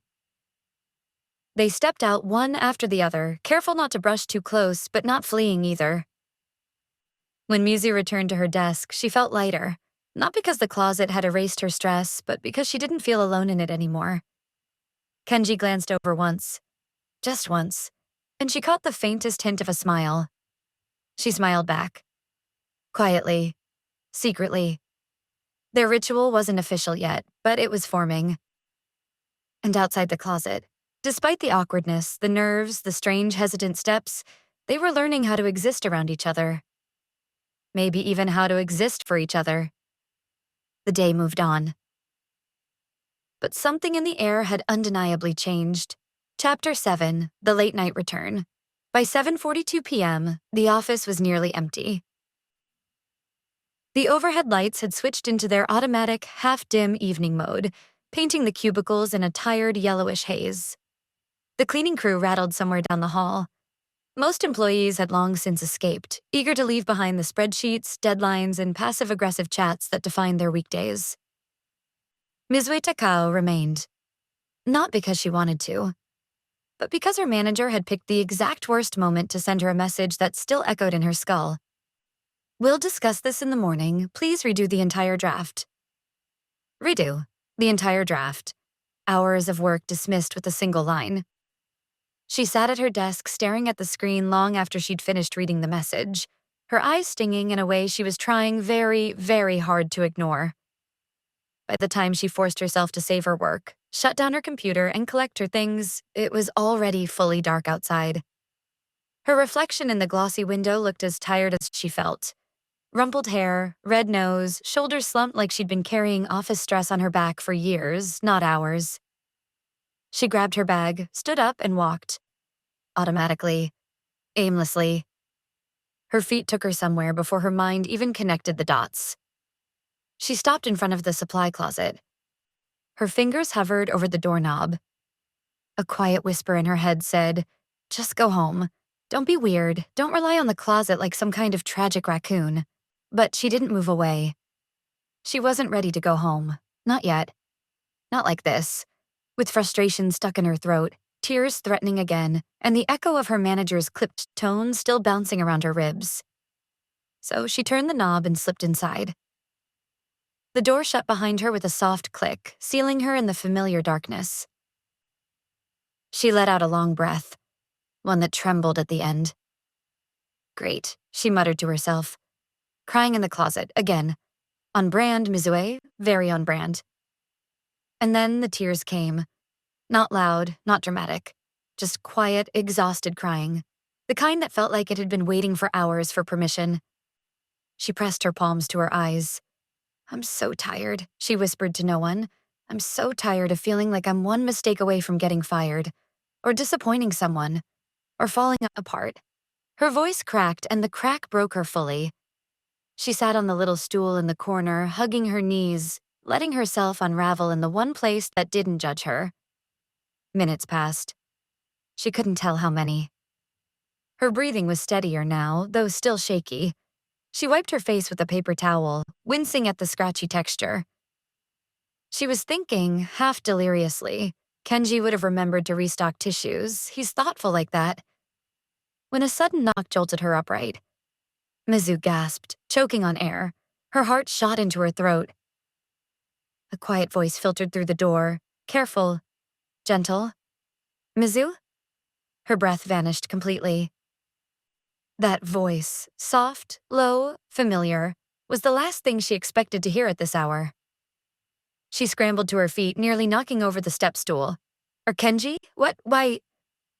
They stepped out one after the other, careful not to brush too close, but not fleeing either. When Mizue returned to her desk, she felt lighter, not because the closet had erased her stress, but because she didn't feel alone in it anymore. Kenji glanced over once, just once, and she caught the faintest hint of a smile. She smiled back. Quietly, secretly. Their ritual wasn't official yet, but it was forming. And outside the closet, despite the awkwardness, the nerves, the strange, hesitant steps, they were learning how to exist around each other. Maybe even how to exist for each other. The day moved on. But something in the air had undeniably changed. Chapter 7, The Late Night Return. By 7:42 p.m., the office was nearly empty. The overhead lights had switched into their automatic, half-dim evening mode, painting the cubicles in a tired, yellowish haze. The cleaning crew rattled somewhere down the hall. Most employees had long since escaped, eager to leave behind the spreadsheets, deadlines, and passive-aggressive chats that defined their weekdays. Mizue Takao remained. Not because she wanted to, but because her manager had picked the exact worst moment to send her a message that still echoed in her skull. We'll discuss this in the morning. Please redo the entire draft. Redo the entire draft. Hours of work dismissed with a single line. She sat at her desk staring at the screen long after she'd finished reading the message, her eyes stinging in a way she was trying very, very hard to ignore. By the time she forced herself to save her work, shut down her computer, and collect her things. It was already fully dark outside. Her reflection in the glossy window looked as tired as she felt. Rumpled hair, red nose, shoulders slumped like she'd been carrying office stress on her back for years, not hours. She grabbed her bag, stood up, and walked. Automatically. Aimlessly. Her feet took her somewhere before her mind even connected the dots. She stopped in front of the supply closet. Her fingers hovered over the doorknob. A quiet whisper in her head said, "Just go home. Don't be weird. Don't rely on the closet like some kind of tragic raccoon." But she didn't move away. She wasn't ready to go home. Not yet. Not like this. With frustration stuck in her throat, tears threatening again, and the echo of her manager's clipped tone still bouncing around her ribs. So she turned the knob and slipped inside. The door shut behind her with a soft click, sealing her in the familiar darkness. She let out a long breath, one that trembled at the end. Great, she muttered to herself. Crying in the closet, again. On brand, Mizue, very on brand. And then the tears came. Not loud, not dramatic. Just quiet, exhausted crying. The kind that felt like it had been waiting for hours for permission. She pressed her palms to her eyes. "I'm so tired," she whispered to no one. "I'm so tired of feeling like I'm one mistake away from getting fired, or disappointing someone, or falling apart." Her voice cracked, and the crack broke her fully. She sat on the little stool in the corner, hugging her knees, letting herself unravel in the one place that didn't judge her. Minutes passed. She couldn't tell how many. Her breathing was steadier now, though still shaky. She wiped her face with a paper towel, wincing at the scratchy texture. She was thinking, half deliriously, Kenji would have remembered to restock tissues. He's thoughtful like that. When a sudden knock jolted her upright. Mizue gasped, choking on air. Her heart shot into her throat. A quiet voice filtered through the door. Careful. Gentle. "Mizue?" Her breath vanished completely. That voice, soft, low, familiar, was the last thing she expected to hear at this hour. She scrambled to her feet, nearly knocking over the step stool. "Or Kenji? What? Why?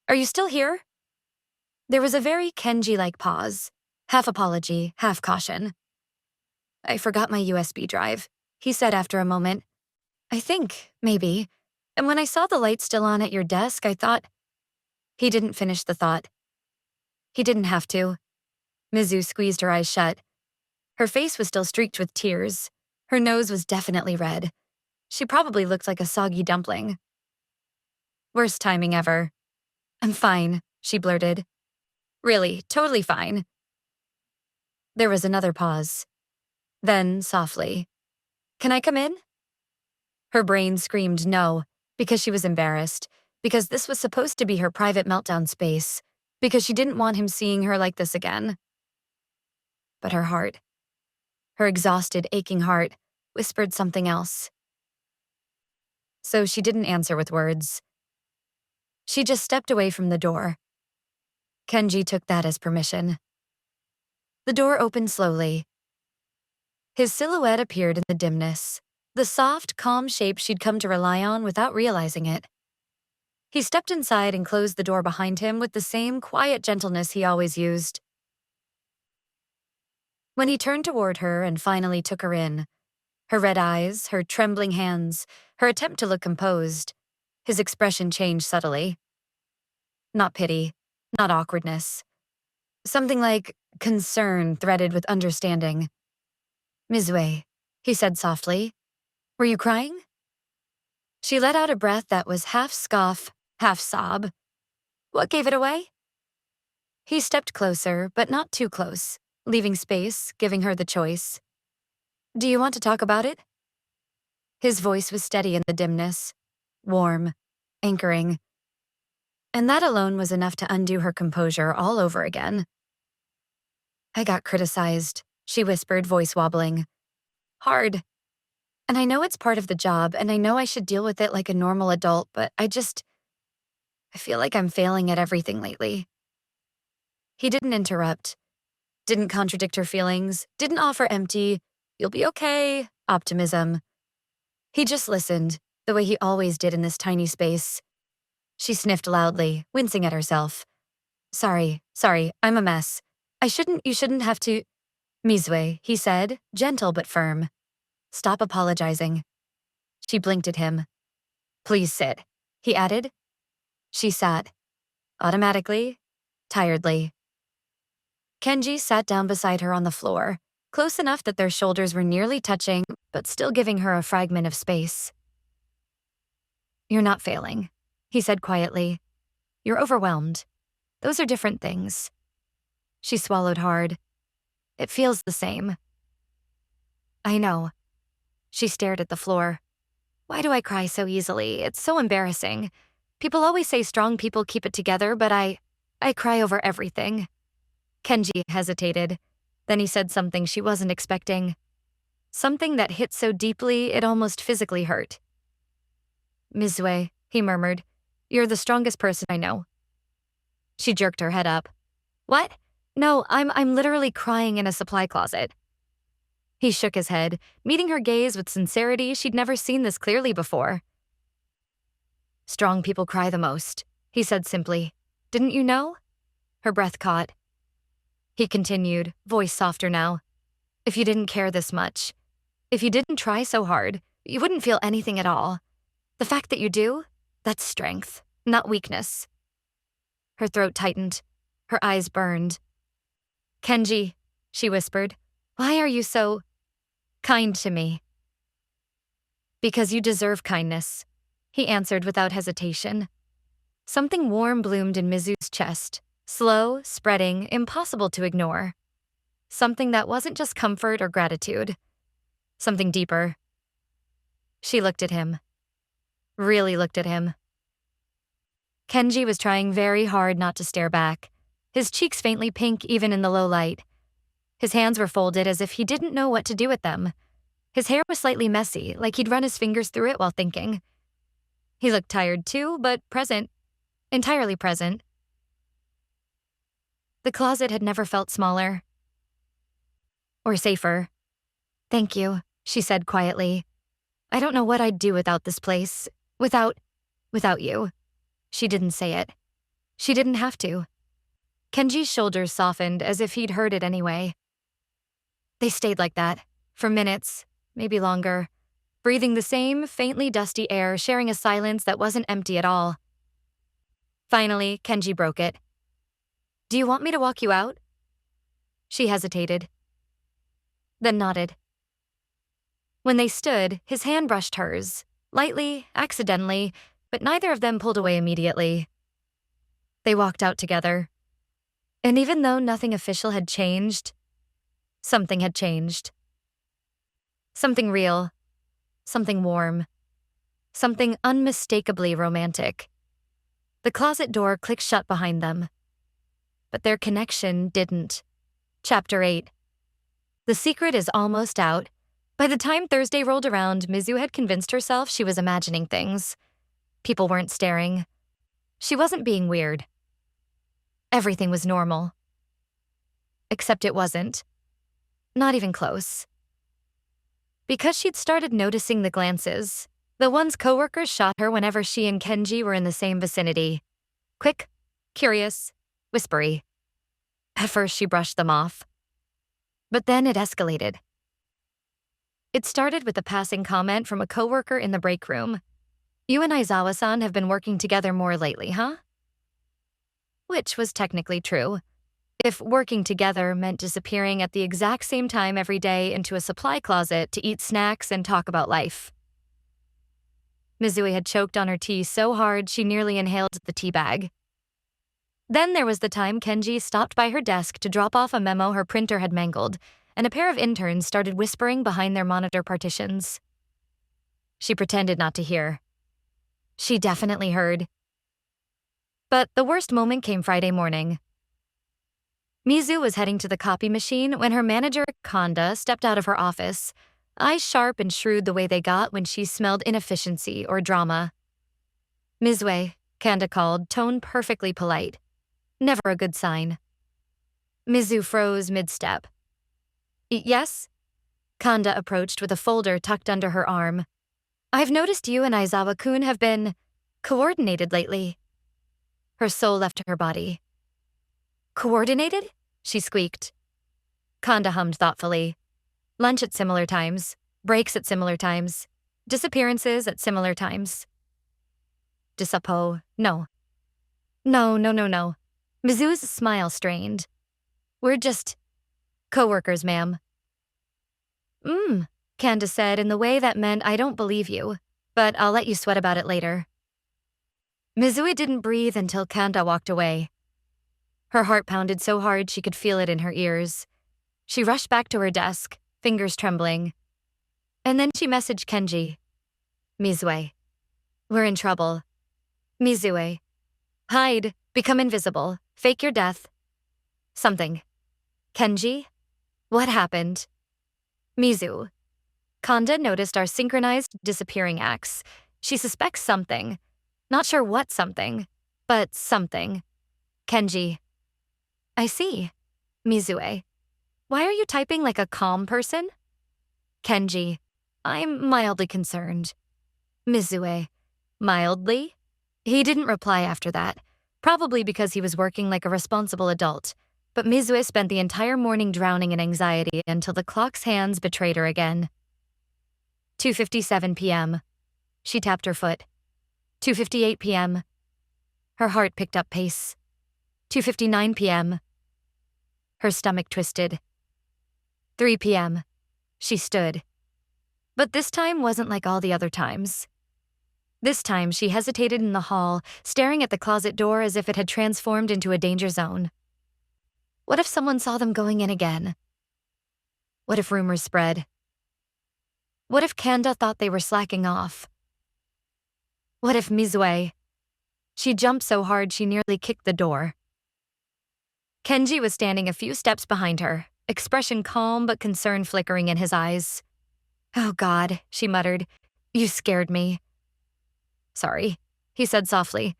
Are you still here?" There was a very Kenji-like pause, half apology, half caution. "I forgot my USB drive," he said after a moment. "I think, maybe. And when I saw the light still on at your desk, I thought—" He didn't finish the thought. He didn't have to. Mizue squeezed her eyes shut. Her face was still streaked with tears. Her nose was definitely red. She probably looked like a soggy dumpling. Worst timing ever. "I'm fine," she blurted. "Really, totally fine." There was another pause. Then, softly, "Can I come in?" Her brain screamed no, because she was embarrassed, because this was supposed to be her private meltdown space, because she didn't want him seeing her like this again. But her heart, her exhausted, aching heart, whispered something else. So she didn't answer with words. She just stepped away from the door. Kenji took that as permission. The door opened slowly. His silhouette appeared in the dimness, the soft, calm shape she'd come to rely on without realizing it. He stepped inside and closed the door behind him with the same quiet gentleness he always used. When he turned toward her and finally took her in, her red eyes, her trembling hands, her attempt to look composed, his expression changed subtly. Not pity, not awkwardness. Something like concern threaded with understanding. "Mizue," he said softly, "were you crying?" She let out a breath that was half scoff, half sob. "What gave it away?" He stepped closer, but not too close, leaving space, giving her the choice. "Do you want to talk about it?" His voice was steady in the dimness, warm, anchoring. And that alone was enough to undo her composure all over again. "I got criticized," she whispered, voice wobbling. "Hard. And I know it's part of the job, and I know I should deal with it like a normal adult, but I feel like I'm failing at everything lately." He didn't interrupt, didn't contradict her feelings, didn't offer empty, "you'll be okay," optimism. He just listened, the way he always did in this tiny space. She sniffed loudly, wincing at herself. Sorry, I'm a mess. You shouldn't have to. Mizue, he said, gentle but firm. Stop apologizing. She blinked at him. Please sit, he added. She sat. Automatically, tiredly. Kenji sat down beside her on the floor, close enough that their shoulders were nearly touching, but still giving her a fragment of space. You're not failing, he said quietly. You're overwhelmed. Those are different things. She swallowed hard. It feels the same. I know. She stared at the floor. Why do I cry so easily? It's so embarrassing. People always say strong people keep it together, but I cry over everything. Kenji hesitated. Then he said something she wasn't expecting. Something that hit so deeply it almost physically hurt. Mizue, he murmured, you're the strongest person I know. She jerked her head up. What? No, I'm literally crying in a supply closet. He shook his head, meeting her gaze with sincerity she'd never seen this clearly before. Strong people cry the most, he said simply. Didn't you know? Her breath caught. He continued, voice softer now. If you didn't care this much, if you didn't try so hard, you wouldn't feel anything at all. The fact that you do, that's strength, not weakness. Her throat tightened. Her eyes burned. Kenji, she whispered, why are you so kind to me? Because you deserve kindness, he answered without hesitation. Something warm bloomed in Mizu's chest, slow, spreading, impossible to ignore. Something that wasn't just comfort or gratitude. Something deeper. She looked at him. Really looked at him. Kenji was trying very hard not to stare back, his cheeks faintly pink even in the low light. His hands were folded as if he didn't know what to do with them. His hair was slightly messy, like he'd run his fingers through it while thinking. He looked tired too, but present. Entirely present. The closet had never felt smaller. Or safer. Thank you, she said quietly. I don't know what I'd do without this place. Without you. She didn't say it. She didn't have to. Kenji's shoulders softened as if he'd heard it anyway. They stayed like that, for minutes, maybe longer, breathing the same faintly dusty air, sharing a silence that wasn't empty at all. Finally, Kenji broke it. Do you want me to walk you out? She hesitated, then nodded. When they stood, his hand brushed hers, lightly, accidentally, but neither of them pulled away immediately. They walked out together. And even though nothing official had changed, something had changed. Something real, something warm, something unmistakably romantic. The closet door clicked shut behind them. But their connection didn't. Chapter 8. The secret is almost out. By the time Thursday rolled around, Mizue had convinced herself she was imagining things. People weren't staring. She wasn't being weird. Everything was normal. Except it wasn't. Not even close. Because she'd started noticing the glances, the ones coworkers shot her whenever she and Kenji were in the same vicinity. Quick, curious, whispery. At first she brushed them off. But then it escalated. It started with a passing comment from a coworker in the break room. You and Aizawa-san have been working together more lately, huh? Which was technically true. If working together meant disappearing at the exact same time every day into a supply closet to eat snacks and talk about life. Mizue had choked on her tea so hard she nearly inhaled the tea bag. Then there was the time Kenji stopped by her desk to drop off a memo her printer had mangled, and a pair of interns started whispering behind their monitor partitions. She pretended not to hear. She definitely heard. But the worst moment came Friday morning. Mizue was heading to the copy machine when her manager, Kanda, stepped out of her office, eyes sharp and shrewd the way they got when she smelled inefficiency or drama. Mizue, Kanda called, tone perfectly polite. Never a good sign. Mizue froze mid-step. Yes? Kanda approached with a folder tucked under her arm. I've noticed you and Aizawa-kun have been coordinated lately. Her soul left her body. Coordinated? She squeaked. Kanda hummed thoughtfully. Lunch at similar times, breaks at similar times, disappearances at similar times. Disapo, no. No. Mizue's smile strained. We're just co-workers, ma'am. Kanda said in the way that meant I don't believe you, but I'll let you sweat about it later. Mizue didn't breathe until Kanda walked away. Her heart pounded so hard she could feel it in her ears. She rushed back to her desk, fingers trembling. And then she messaged Kenji. Mizue. We're in trouble. Mizue. Hide, become invisible, fake your death. Something. Kenji? What happened? Mizu. Kanda noticed our synchronized disappearing acts. She suspects something. Not sure what something, but something. Kenji. I see. Mizue. Why are you typing like a calm person? Kenji. I'm mildly concerned. Mizue. Mildly? He didn't reply after that, probably because he was working like a responsible adult, but Mizue spent the entire morning drowning in anxiety until the clock's hands betrayed her again. 2:57 p.m. She tapped her foot. 2:58 p.m. Her heart picked up pace. 2:59 p.m. Her stomach twisted. 3 p.m. She stood. But this time wasn't like all the other times. This time she hesitated in the hall, staring at the closet door as if it had transformed into a danger zone. What if someone saw them going in again? What if rumors spread? What if Kanda thought they were slacking off? What if Mizue? She jumped so hard she nearly kicked the door. Kenji was standing a few steps behind her, expression calm but concern flickering in his eyes. Oh God, she muttered. You scared me. Sorry, he said softly.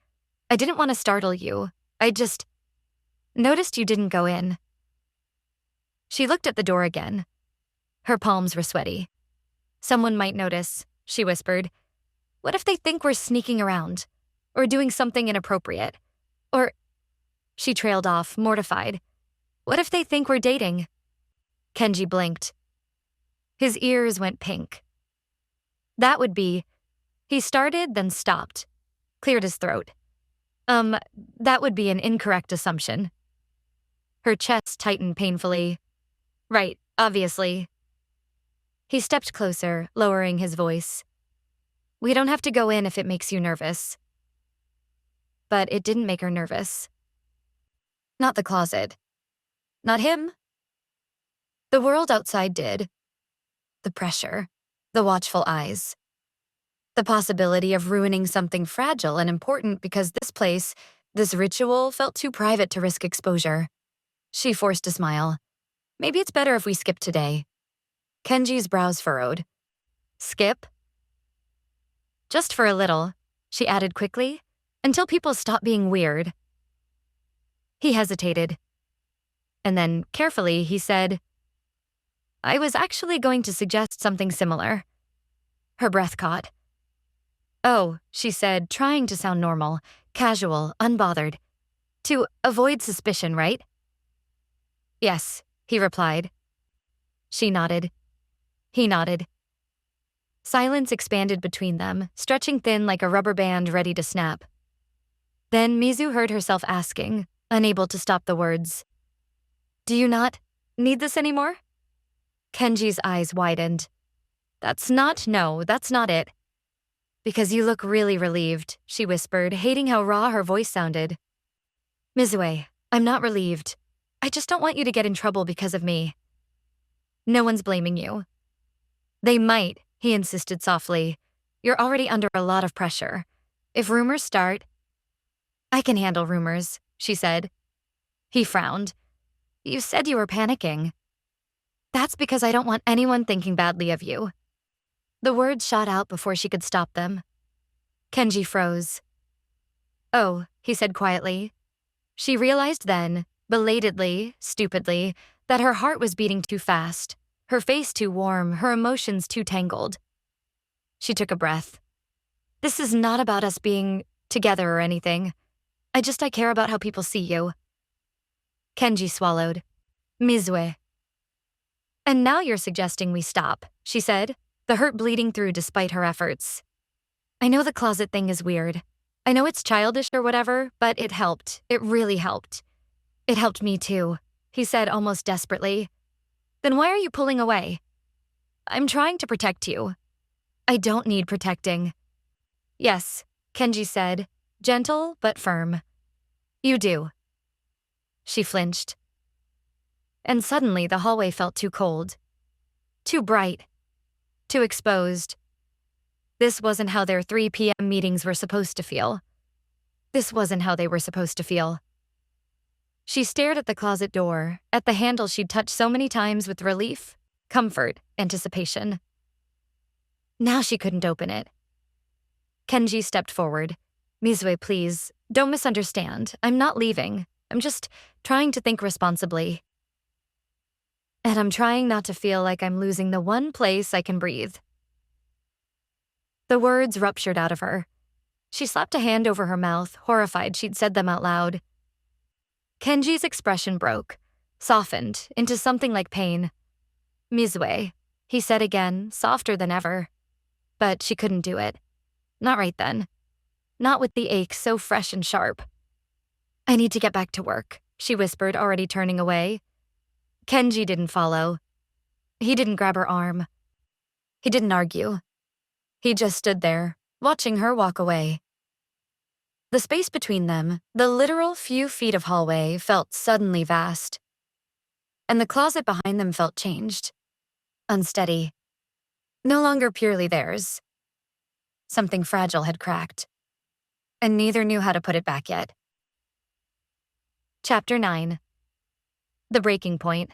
I didn't want to startle you. I just noticed you didn't go in. She looked at the door again. Her palms were sweaty. Someone might notice, she whispered. What if they think we're sneaking around? Or doing something inappropriate? Or... She trailed off, mortified. What if they think we're dating? Kenji blinked. His ears went pink. That would be... He started, then stopped. Cleared his throat. That would be an incorrect assumption. Her chest tightened painfully. Right, obviously. He stepped closer, lowering his voice. We don't have to go in if it makes you nervous. But it didn't make her nervous. Not the closet. Not him. The world outside did. The pressure. The watchful eyes. The possibility of ruining something fragile and important because this place, this ritual, felt too private to risk exposure. She forced a smile. Maybe it's better if we skip today. Kenji's brows furrowed. Skip? Just for a little, she added quickly, until people stop being weird. He hesitated. And then, carefully, he said, I was actually going to suggest something similar. Her breath caught. Oh, she said, trying to sound normal, casual, unbothered. To avoid suspicion, right? Yes, he replied. She nodded. He nodded. Silence expanded between them, stretching thin like a rubber band ready to snap. Then Mizu heard herself asking, unable to stop the words. Do you not need this anymore? Kenji's eyes widened. That's not it. Because you look really relieved, she whispered, hating how raw her voice sounded. Mizue, I'm not relieved. I just don't want you to get in trouble because of me. No one's blaming you. They might, he insisted softly. You're already under a lot of pressure. If rumors start... I can handle rumors, she said. He frowned. You said you were panicking. That's because I don't want anyone thinking badly of you. The words shot out before she could stop them. Kenji froze. Oh, he said quietly. She realized then, belatedly, stupidly, that her heart was beating too fast, her face too warm, her emotions too tangled. She took a breath. This is not about us being together or anything. I care about how people see you. Kenji swallowed. Mizue. And now you're suggesting we stop, she said, the hurt bleeding through despite her efforts. I know the closet thing is weird. I know it's childish or whatever, but it helped. It really helped. It helped me too, he said almost desperately. Then why are you pulling away? I'm trying to protect you. I don't need protecting. Yes, Kenji said, gentle but firm. You do. She flinched. And suddenly the hallway felt too cold. Too bright. Too exposed. This wasn't how their 3 p.m. meetings were supposed to feel. This wasn't how they were supposed to feel. She stared at the closet door, at the handle she'd touched so many times with relief, comfort, anticipation. Now she couldn't open it. Kenji stepped forward. Mizue, please, don't misunderstand. I'm not leaving. I'm just trying to think responsibly. And I'm trying not to feel like I'm losing the one place I can breathe. The words ruptured out of her. She slapped a hand over her mouth, horrified she'd said them out loud. Kenji's expression broke, softened into something like pain. Mizue, he said again, softer than ever. But she couldn't do it. Not right then. Not with the ache so fresh and sharp. I need to get back to work, she whispered, already turning away. Kenji didn't follow. He didn't grab her arm. He didn't argue. He just stood there, watching her walk away. The space between them, the literal few feet of hallway, felt suddenly vast. And the closet behind them felt changed. Unsteady. No longer purely theirs. Something fragile had cracked. And neither knew how to put it back yet. Chapter 9. The breaking point.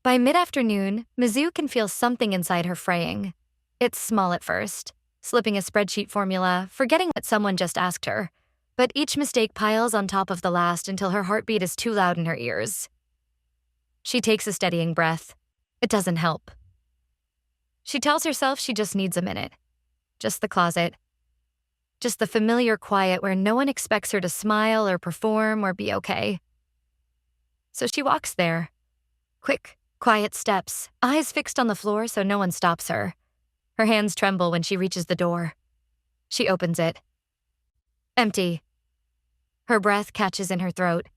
By mid-afternoon, Mizue can feel something inside her fraying. It's small at first, slipping a spreadsheet formula, forgetting what someone just asked her, but each mistake piles on top of the last until her heartbeat is too loud in her ears. She takes a steadying breath. It doesn't help. She tells herself she just needs a minute. Just the closet. Just the familiar quiet where no one expects her to smile or perform or be okay. So she walks there. Quick, quiet steps, eyes fixed on the floor so no one stops her. Her hands tremble when she reaches the door. She opens it. Empty. Her breath catches in her throat.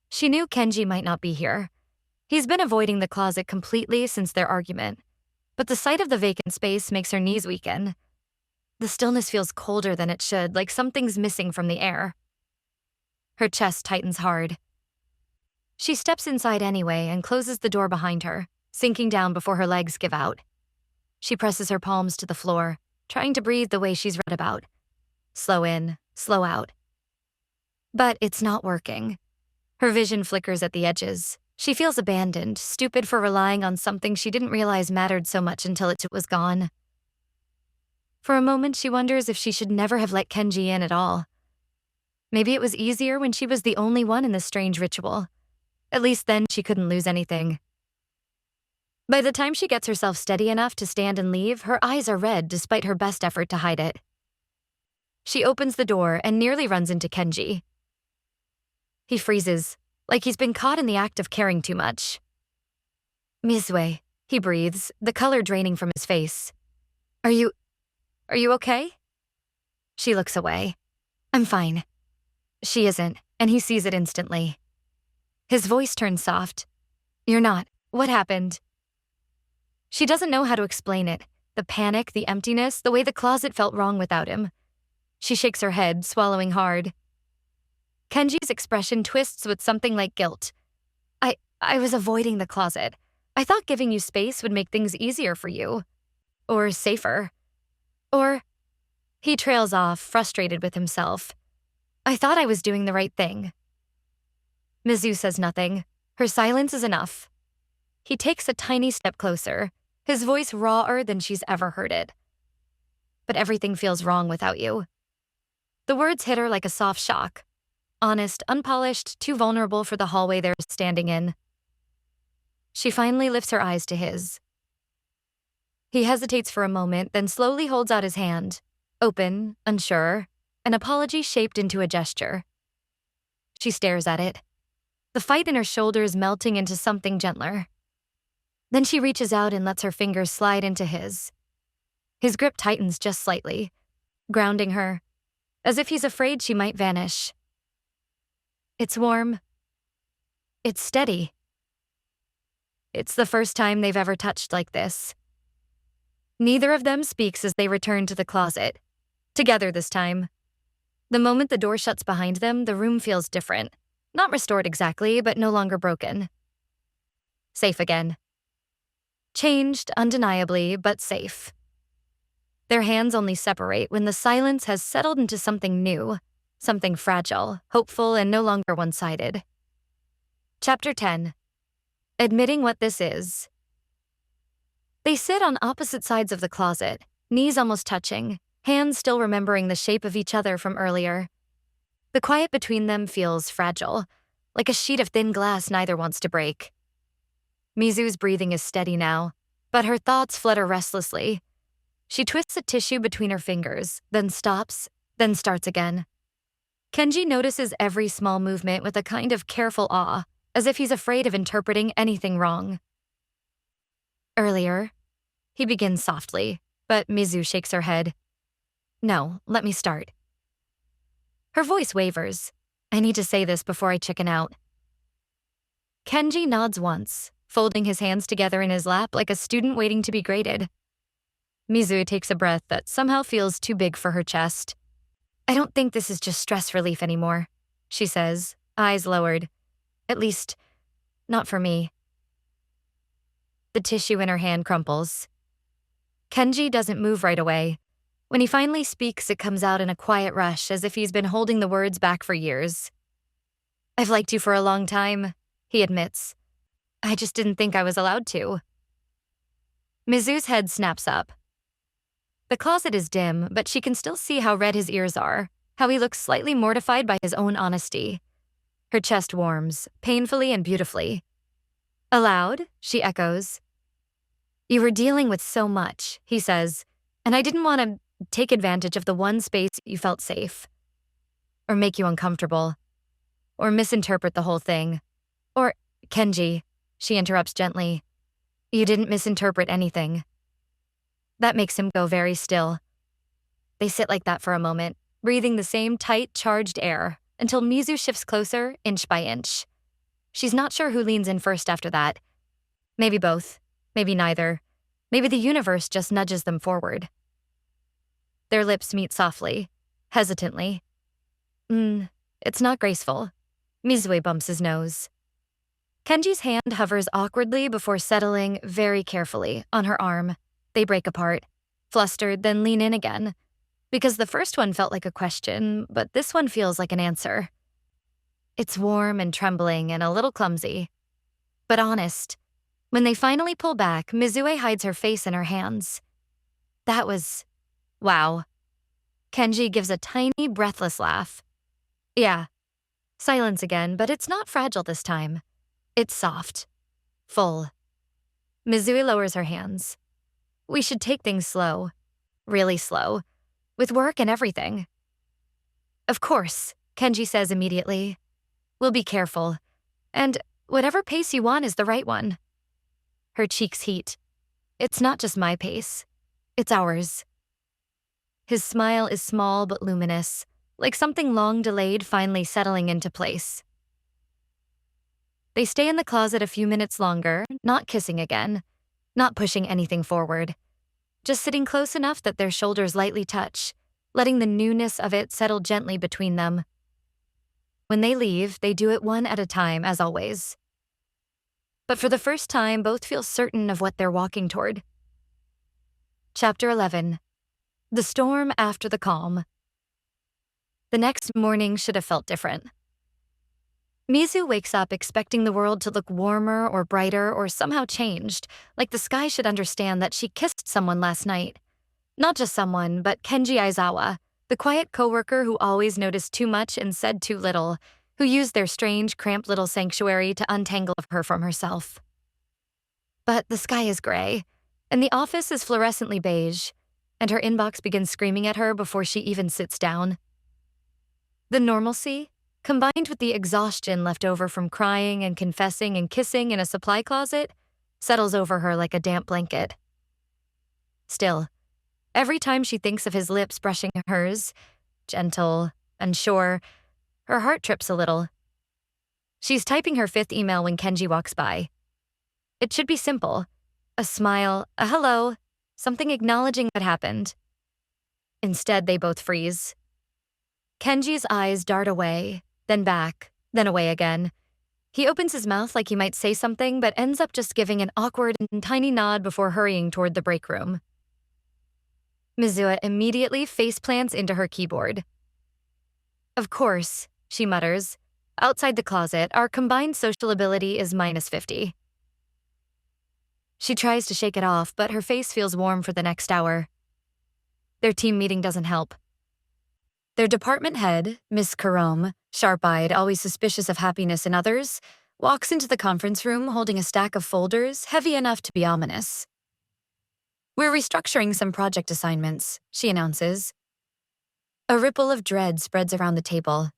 She knew Kenji might not be here. He's been avoiding the closet completely since their argument. But the sight of the vacant space makes her knees weaken. The stillness feels colder than it should, like something's missing from the air. Her chest tightens hard. She steps inside anyway and closes the door behind her, sinking down before her legs give out. She presses her palms to the floor, trying to breathe the way she's read about. Slow in, slow out. But it's not working. Her vision flickers at the edges. She feels abandoned, stupid for relying on something she didn't realize mattered so much until it was gone. For a moment, she wonders if she should never have let Kenji in at all. Maybe it was easier when she was the only one in this strange ritual. At least then she couldn't lose anything. By the time she gets herself steady enough to stand and leave, her eyes are red despite her best effort to hide it. She opens the door and nearly runs into Kenji. He freezes, like he's been caught in the act of caring too much. Mizue, he breathes, the color draining from his face. Are you okay? She looks away. I'm fine. She isn't, and he sees it instantly. His voice turns soft. You're not. What happened? She doesn't know how to explain it. The panic, the emptiness, the way the closet felt wrong without him. She shakes her head, swallowing hard. Kenji's expression twists with something like guilt. I was avoiding the closet. I thought giving you space would make things easier for you. Or safer. Or... He trails off, frustrated with himself. I thought I was doing the right thing. Mizue says nothing. Her silence is enough. He takes a tiny step closer, his voice rawer than she's ever heard it. But everything feels wrong without you. The words hit her like a soft shock. Honest, unpolished, too vulnerable for the hallway they're standing in. She finally lifts her eyes to his. He hesitates for a moment, then slowly holds out his hand. Open, unsure, an apology shaped into a gesture. She stares at it, the fight in her shoulders melting into something gentler. Then she reaches out and lets her fingers slide into his. His grip tightens just slightly, grounding her, as if he's afraid she might vanish. It's warm. It's steady. It's the first time they've ever touched like this. Neither of them speaks as they return to the closet. Together this time. The moment the door shuts behind them, the room feels different. Not restored exactly, but no longer broken. Safe again. Changed, undeniably, but safe. Their hands only separate when the silence has settled into something new, something fragile, hopeful, and no longer one-sided. Chapter 10. Admitting what this is. They sit on opposite sides of the closet, knees almost touching, hands still remembering the shape of each other from earlier. The quiet between them feels fragile, like a sheet of thin glass neither wants to break. Mizue's breathing is steady now, but her thoughts flutter restlessly. She twists a tissue between her fingers, then stops, then starts again. Kenji notices every small movement with a kind of careful awe, as if he's afraid of interpreting anything wrong. Earlier, he begins softly, but Mizue shakes her head. No, let me start. Her voice wavers. I need to say this before I chicken out. Kenji nods once, folding his hands together in his lap like a student waiting to be graded. Mizue takes a breath that somehow feels too big for her chest. I don't think this is just stress relief anymore, she says, eyes lowered. At least, not for me. The tissue in her hand crumples. Kenji doesn't move right away. When he finally speaks, it comes out in a quiet rush, as if he's been holding the words back for years. I've liked you for a long time, he admits. I just didn't think I was allowed to. Mizue's head snaps up. The closet is dim, but she can still see how red his ears are, how he looks slightly mortified by his own honesty. Her chest warms, painfully and beautifully. Allowed? She echoes. You were dealing with so much, he says, and I didn't want to take advantage of the one space you felt safe. Or make you uncomfortable. Or misinterpret the whole thing. Or, Kenji, she interrupts gently. You didn't misinterpret anything. That makes him go very still. They sit like that for a moment, breathing the same tight, charged air, until Mizue shifts closer, inch by inch. She's not sure who leans in first after that. Maybe both, maybe neither. Maybe the universe just nudges them forward. Their lips meet softly, hesitantly. It's not graceful. Mizue bumps his nose. Kenji's hand hovers awkwardly before settling very carefully on her arm. They break apart, flustered, then lean in again. Because the first one felt like a question, but this one feels like an answer. It's warm and trembling and a little clumsy. But honest. When they finally pull back, Mizue hides her face in her hands. That was... wow. Kenji gives a tiny, breathless laugh. Yeah. Silence again, but it's not fragile this time. It's soft. Full. Mizue lowers her hands. We should take things slow. Really slow. With work and everything. Of course, Kenji says immediately. We'll be careful. And whatever pace you want is the right one. Her cheeks heat. It's not just my pace. It's ours. His smile is small but luminous, like something long delayed finally settling into place. They stay in the closet a few minutes longer, not kissing again, not pushing anything forward. Just sitting close enough that their shoulders lightly touch, letting the newness of it settle gently between them. When they leave, they do it one at a time, as always. But for the first time, both feel certain of what they're walking toward. Chapter 11. The storm after the calm. The next morning should have felt different. Mizue wakes up expecting the world to look warmer or brighter or somehow changed, like the sky should understand that she kissed someone last night. Not just someone, but Kenji Aizawa, the quiet coworker who always noticed too much and said too little, who used their strange, cramped little sanctuary to untangle her from herself. But the sky is gray, and the office is fluorescently beige, and her inbox begins screaming at her before she even sits down. The normalcy, combined with the exhaustion left over from crying and confessing and kissing in a supply closet, settles over her like a damp blanket. Still, every time she thinks of his lips brushing hers, gentle, unsure, her heart trips a little. She's typing her 5th email when Kenji walks by. It should be simple. A smile, a hello, something acknowledging what happened. Instead, they both freeze. Kenji's eyes dart away, then back, then away again. He opens his mouth like he might say something, but ends up just giving an awkward and tiny nod before hurrying toward the break room. Mizue immediately faceplants into her keyboard. Of course, she mutters. Outside the closet, our combined social ability is -50. She tries to shake it off, but her face feels warm for the next hour. Their team meeting doesn't help. Their department head, Miss Karome, sharp-eyed, always suspicious of happiness in others, walks into the conference room holding a stack of folders heavy enough to be ominous. We're restructuring some project assignments, she announces. A ripple of dread spreads around the table.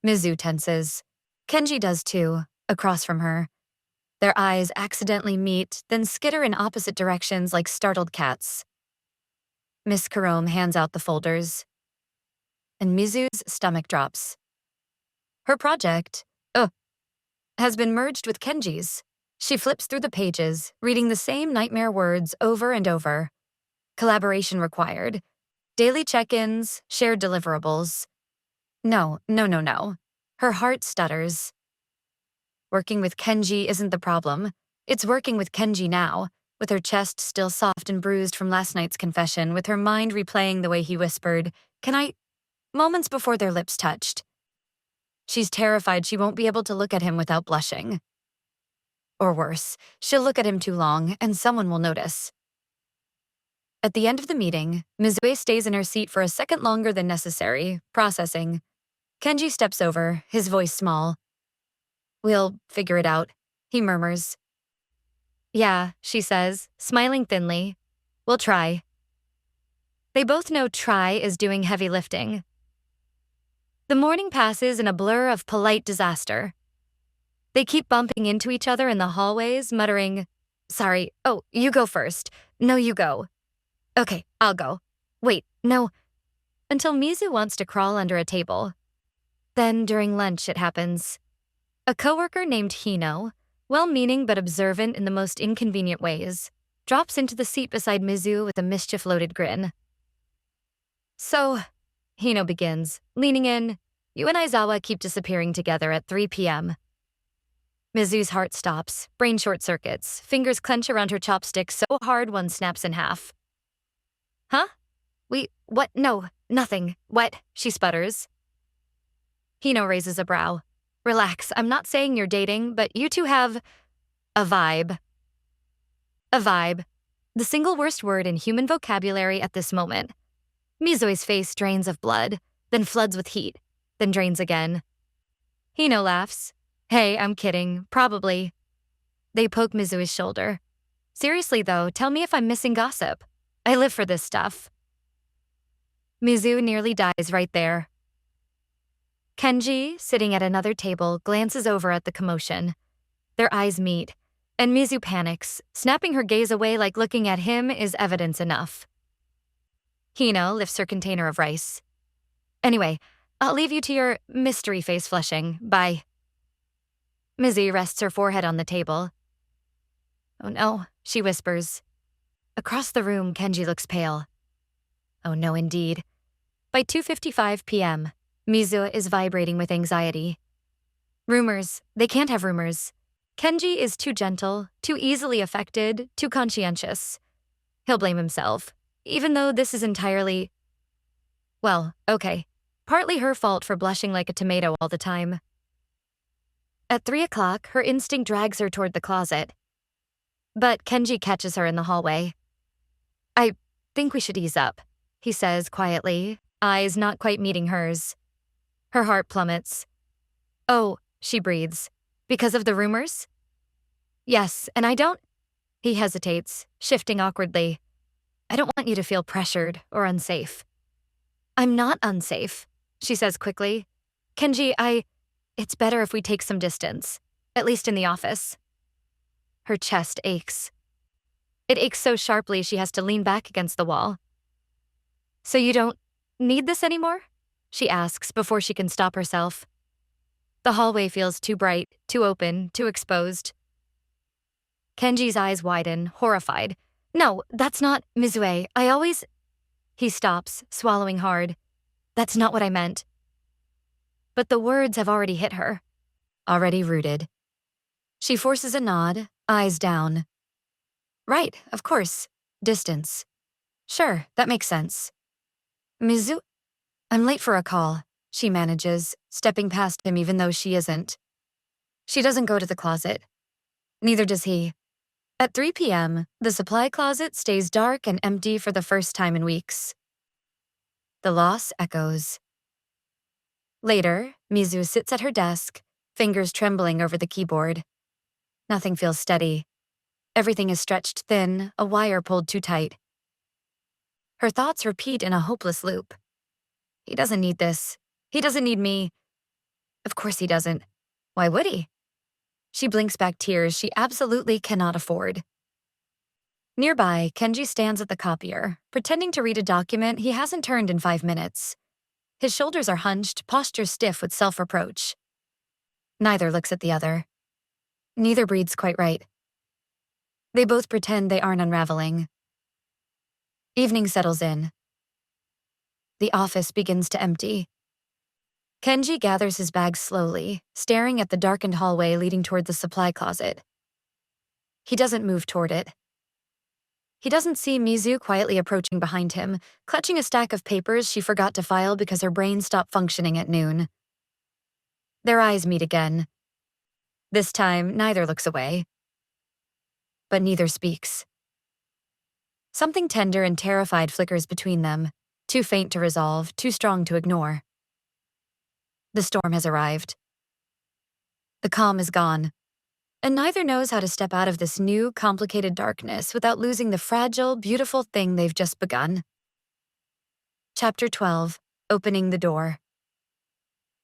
Mizue tenses. Kenji does too, across from her. Their eyes accidentally meet, then skitter in opposite directions like startled cats. Miss Karome hands out the folders. And Mizu's stomach drops. Her project, has been merged with Kenji's. She flips through the pages, reading the same nightmare words over and over. Collaboration required. Daily check-ins, shared deliverables. No. Her heart stutters. Working with Kenji isn't the problem. It's working with Kenji now, with her chest still soft and bruised from last night's confession, with her mind replaying the way he whispered, "Can I?" moments before their lips touched. She's terrified she won't be able to look at him without blushing. Or worse, she'll look at him too long, and someone will notice. At the end of the meeting, Mizue stays in her seat for a second longer than necessary, processing. Kenji steps over, his voice small. "We'll figure it out," he murmurs. "Yeah," she says, smiling thinly. "We'll try." They both know try is doing heavy lifting. The morning passes in a blur of polite disaster. They keep bumping into each other in the hallways, muttering, "Sorry, oh, you go first. No, you go. Okay, I'll go. Wait, no," until Mizue wants to crawl under a table. Then, during lunch, it happens. A coworker named Hino, well-meaning but observant in the most inconvenient ways, drops into the seat beside Mizue with a mischief-loaded grin. "So," Hino begins, leaning in, "you and Aizawa keep disappearing together at 3 p.m. Mizu's heart stops, brain short-circuits, fingers clench around her chopstick so hard one snaps in half. "Huh? What? No, nothing. What?" she sputters. Hino raises a brow. "Relax, I'm not saying you're dating, but you two have a vibe." A vibe. The single worst word in human vocabulary at this moment. Mizue's face drains of blood, then floods with heat, then drains again. Hino laughs. "Hey, I'm kidding. Probably." They poke Mizue's shoulder. "Seriously though, tell me if I'm missing gossip. I live for this stuff." Mizue nearly dies right there. Kenji, sitting at another table, glances over at the commotion. Their eyes meet, and Mizue panics, snapping her gaze away like looking at him is evidence enough. Hino lifts her container of rice. "Anyway, I'll leave you to your mystery face flushing. Bye." Mizue rests her forehead on the table. "Oh no," she whispers. Across the room, Kenji looks pale. Oh no, indeed. By 2:55 p.m., Mizue is vibrating with anxiety. Rumors. They can't have rumors. Kenji is too gentle, too easily affected, too conscientious. He'll blame himself, even though this is entirely, well, okay, partly her fault for blushing like a tomato all the time. At 3 o'clock, her instinct drags her toward the closet. But Kenji catches her in the hallway. "I think we should ease up," he says quietly, eyes not quite meeting hers. Her heart plummets. "Oh," she breathes. "Because of the rumors?" "Yes, and I don't..." He hesitates, shifting awkwardly. I don't want you to feel pressured or unsafe. I'm not unsafe, she says quickly. Kenji, it's better if we take some distance, at least in the office. Her chest aches. It aches so sharply she has to lean back against the wall. So you don't need this anymore? She asks before she can stop herself. The hallway feels too bright, too open, too exposed. Kenji's eyes widen, horrified. No, that's not Mizue. He stops, swallowing hard. That's not what I meant. But the words have already hit her. Already rooted. She forces a nod, eyes down. Right, of course. Distance. Sure, that makes sense. Mizue? I'm late for a call, she manages, stepping past him even though she isn't. She doesn't go to the closet. Neither does he. At 3 p.m., the supply closet stays dark and empty for the first time in weeks. The loss echoes. Later, Mizue sits at her desk, fingers trembling over the keyboard. Nothing feels steady. Everything is stretched thin, a wire pulled too tight. Her thoughts repeat in a hopeless loop. He doesn't need this. He doesn't need me. Of course he doesn't. Why would he? She blinks back tears she absolutely cannot afford. Nearby, Kenji stands at the copier, pretending to read a document he hasn't turned in 5 minutes. His shoulders are hunched, posture stiff with self-reproach. Neither looks at the other. Neither breathes quite right. They both pretend they aren't unraveling. Evening settles in. The office begins to empty. Kenji gathers his bags slowly, staring at the darkened hallway leading toward the supply closet. He doesn't move toward it. He doesn't see Mizue quietly approaching behind him, clutching a stack of papers she forgot to file because her brain stopped functioning at noon. Their eyes meet again. This time, neither looks away. But neither speaks. Something tender and terrified flickers between them, too faint to resolve, too strong to ignore. The storm has arrived. The calm is gone, and neither knows how to step out of this new, complicated darkness without losing the fragile, beautiful thing they've just begun. Chapter 12, Opening the Door.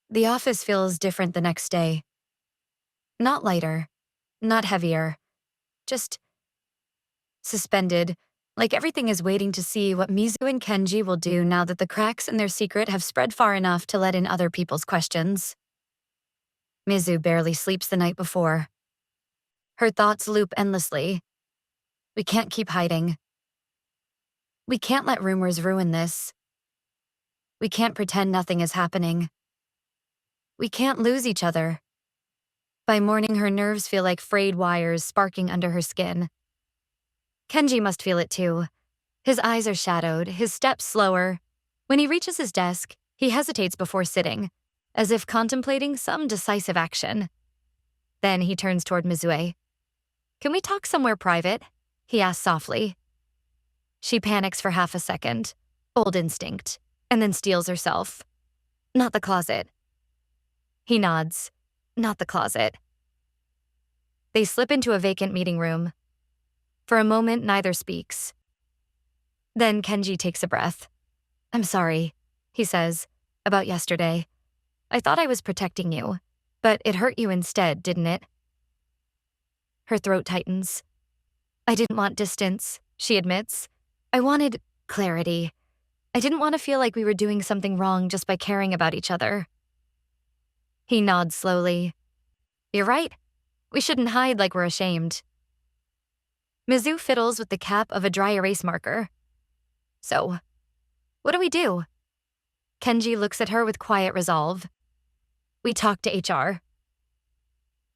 The office feels different the next day. Not lighter, not heavier, just suspended, like everything is waiting to see what Mizue and Kenji will do now that the cracks in their secret have spread far enough to let in other people's questions. Mizue barely sleeps the night before. Her thoughts loop endlessly. We can't keep hiding. We can't let rumors ruin this. We can't pretend nothing is happening. We can't lose each other. By morning, her nerves feel like frayed wires sparking under her skin. Kenji must feel it too. His eyes are shadowed, his steps slower. When he reaches his desk, he hesitates before sitting, as if contemplating some decisive action. Then he turns toward Mizue. Can we talk somewhere private? He asks softly. She panics for half a second, old instinct, and then steels herself. Not the closet. He nods. Not the closet. They slip into a vacant meeting room. For a moment, neither speaks. Then Kenji takes a breath. I'm sorry, he says, about yesterday. I thought I was protecting you, but it hurt you instead, didn't it? Her throat tightens. I didn't want distance, she admits. I wanted clarity. I didn't want to feel like we were doing something wrong just by caring about each other. He nods slowly. You're right. We shouldn't hide like we're ashamed. Mizue fiddles with the cap of a dry erase marker. So, what do we do? Kenji looks at her with quiet resolve. We talk to HR.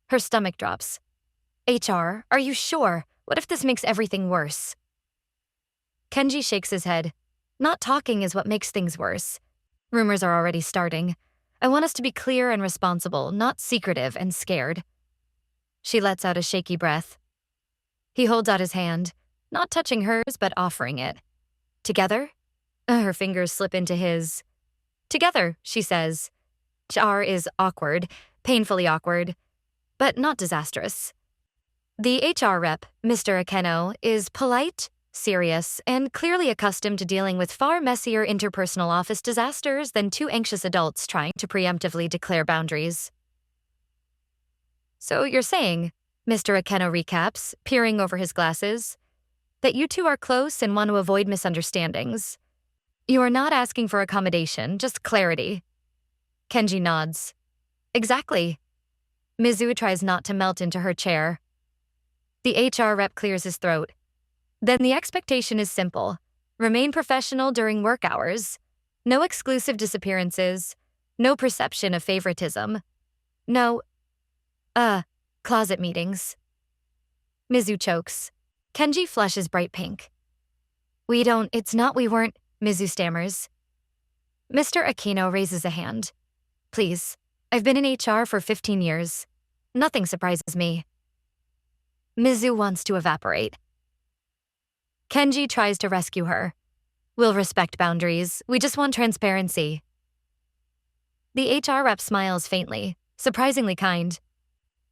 Her stomach drops. HR, are you sure? What if this makes everything worse? Kenji shakes his head. Not talking is what makes things worse. Rumors are already starting. I want us to be clear and responsible, not secretive and scared. She lets out a shaky breath. He holds out his hand, not touching hers, but offering it. Together? Her fingers slip into his. Together, she says. HR is awkward, painfully awkward, but not disastrous. The HR rep, Mr. Akeno, is polite, serious, and clearly accustomed to dealing with far messier interpersonal office disasters than two anxious adults trying to preemptively declare boundaries. So you're saying, Mr. Akeno recaps, peering over his glasses, that you two are close and want to avoid misunderstandings. You are not asking for accommodation, just clarity. Kenji nods. Exactly. Mizue tries not to melt into her chair. The HR rep clears his throat. Then the expectation is simple. Remain professional during work hours. No exclusive disappearances. No perception of favoritism. No, closet meetings. Mizue chokes. Kenji flushes bright pink. We weren't, Mizue stammers. Mr. Aquino raises a hand. Please, I've been in HR for 15 years. Nothing surprises me. Mizue wants to evaporate. Kenji tries to rescue her. We'll respect boundaries. We just want transparency. The HR rep smiles faintly, surprisingly kind.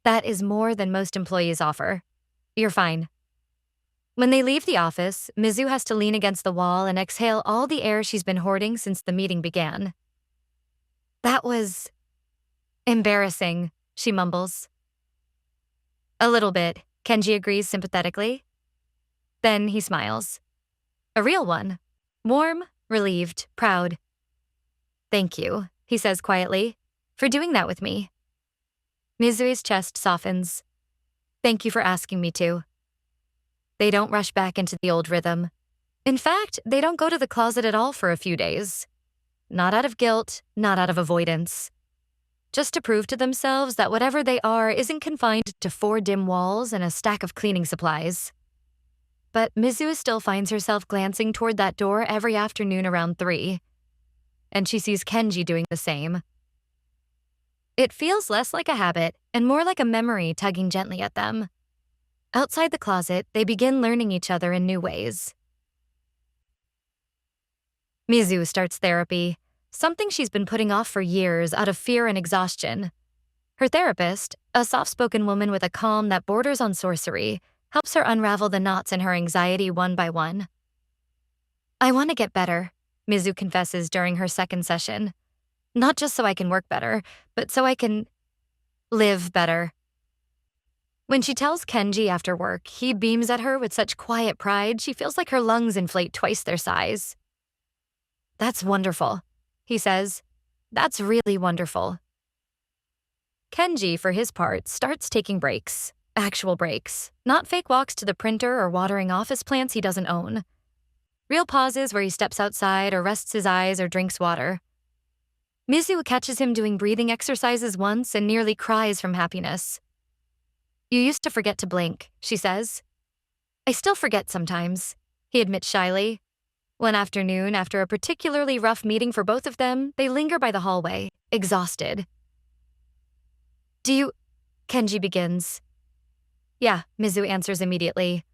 That is more than most employees offer. You're fine. When they leave the office, Mizue has to lean against the wall and exhale all the air she's been hoarding since the meeting began. That was embarrassing, she mumbles. A little bit, Kenji agrees sympathetically. Then he smiles. A real one. Warm, relieved, proud. Thank you, he says quietly, for doing that with me. Mizue's chest softens. Thank you for asking me to. They don't rush back into the old rhythm. In fact, they don't go to the closet at all for a few days. Not out of guilt, not out of avoidance. Just to prove to themselves that whatever they are isn't confined to 4 dim walls and a stack of cleaning supplies. But Mizue still finds herself glancing toward that door every afternoon around 3. And she sees Kenji doing the same. It feels less like a habit and more like a memory tugging gently at them. Outside the closet, they begin learning each other in new ways. Mizue starts therapy, something she's been putting off for years out of fear and exhaustion. Her therapist, a soft-spoken woman with a calm that borders on sorcery, helps her unravel the knots in her anxiety one by one. I want to get better, Mizue confesses during her second session. Not just so I can work better, but so I can live better. When she tells Kenji after work, he beams at her with such quiet pride she feels like her lungs inflate twice their size. That's wonderful, he says. That's really wonderful. Kenji, for his part, starts taking breaks. Actual breaks. Not fake walks to the printer or watering office plants he doesn't own. Real pauses where he steps outside or rests his eyes or drinks water. Mizue catches him doing breathing exercises once and nearly cries from happiness. You used to forget to blink, she says. I still forget sometimes, he admits shyly. One afternoon, after a particularly rough meeting for both of them, they linger by the hallway, exhausted. Kenji begins. Yeah, Mizue answers immediately.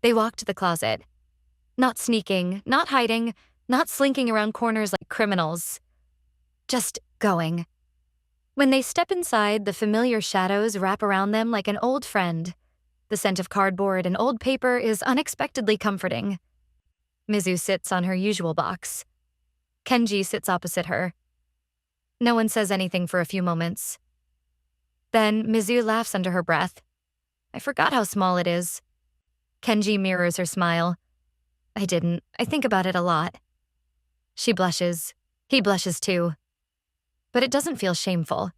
They walk to the closet. Not sneaking, not hiding, not slinking around corners like criminals. Just going. When they step inside, the familiar shadows wrap around them like an old friend. The scent of cardboard and old paper is unexpectedly comforting. Mizue sits on her usual box. Kenji sits opposite her. No one says anything for a few moments. Then Mizue laughs under her breath. I forgot how small it is. Kenji mirrors her smile. I didn't. I think about it a lot. She blushes. He blushes too. But it doesn't feel shameful,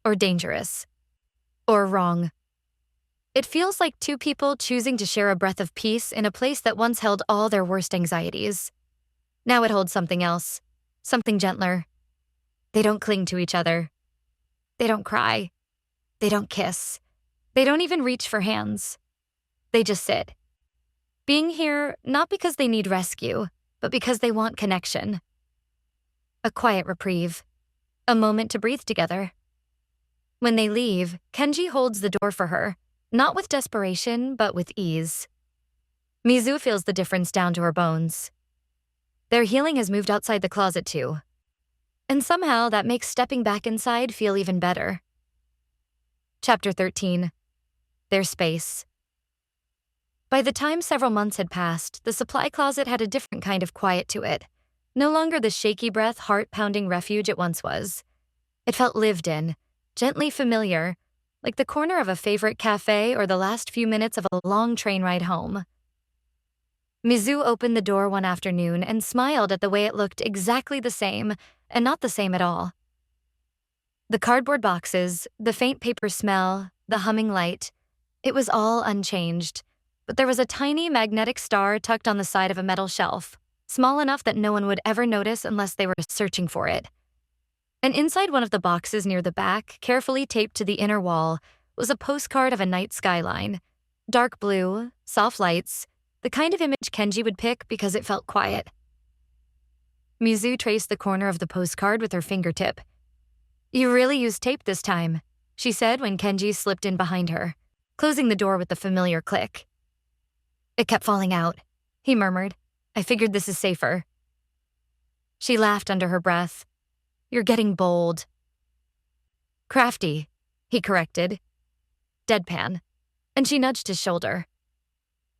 or dangerous, or wrong. It feels like two people choosing to share a breath of peace in a place that once held all their worst anxieties. Now it holds something else, something gentler. They don't cling to each other. They don't cry. They don't kiss. They don't even reach for hands. They just sit. Being here, not because they need rescue, but because they want connection. A quiet reprieve. A moment to breathe together. When they leave, Kenji holds the door for her, not with desperation, but with ease. Mizue feels the difference down to her bones. Their healing has moved outside the closet too. And somehow that makes stepping back inside feel even better. Chapter 13. Their space. By the time several months had passed, the supply closet had a different kind of quiet to it. No longer the shaky breath, heart-pounding refuge it once was. It felt lived in, gently familiar, like the corner of a favorite cafe or the last few minutes of a long train ride home. Mizue opened the door one afternoon and smiled at the way it looked exactly the same, and not the same at all. The cardboard boxes, the faint paper smell, the humming light, it was all unchanged, but there was a tiny magnetic star tucked on the side of a metal shelf, small enough that no one would ever notice unless they were searching for it. And inside one of the boxes near the back, carefully taped to the inner wall, was a postcard of a night skyline. Dark blue, soft lights, the kind of image Kenji would pick because it felt quiet. Mizue traced the corner of the postcard with her fingertip. "You really used tape this time," she said when Kenji slipped in behind her, closing the door with the familiar click. "It kept falling out," he murmured. "I figured this is safer." She laughed under her breath. "You're getting bold." "Crafty," he corrected. Deadpan. And she nudged his shoulder.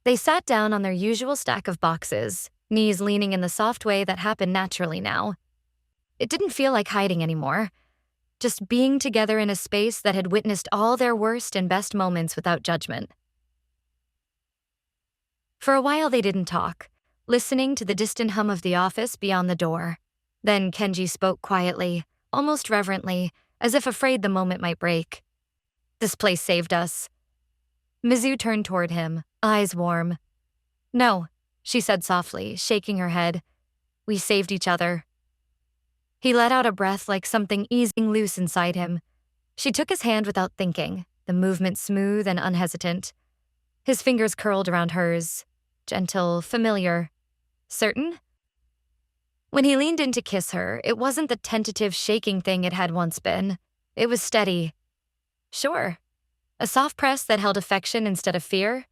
They sat down on their usual stack of boxes, knees leaning in the soft way that happened naturally now. It didn't feel like hiding anymore, just being together in a space that had witnessed all their worst and best moments without judgment. For a while they didn't talk, listening to the distant hum of the office beyond the door. Then Kenji spoke quietly, almost reverently, as if afraid the moment might break. "This place saved us." Mizue turned toward him, eyes warm. "No," she said softly, shaking her head. "We saved each other." He let out a breath like something easing loose inside him. She took his hand without thinking, the movement smooth and unhesitant. His fingers curled around hers, gentle, familiar. Certain? When he leaned in to kiss her, it wasn't the tentative shaking thing it had once been. It was steady. Sure. A soft press that held affection instead of fear.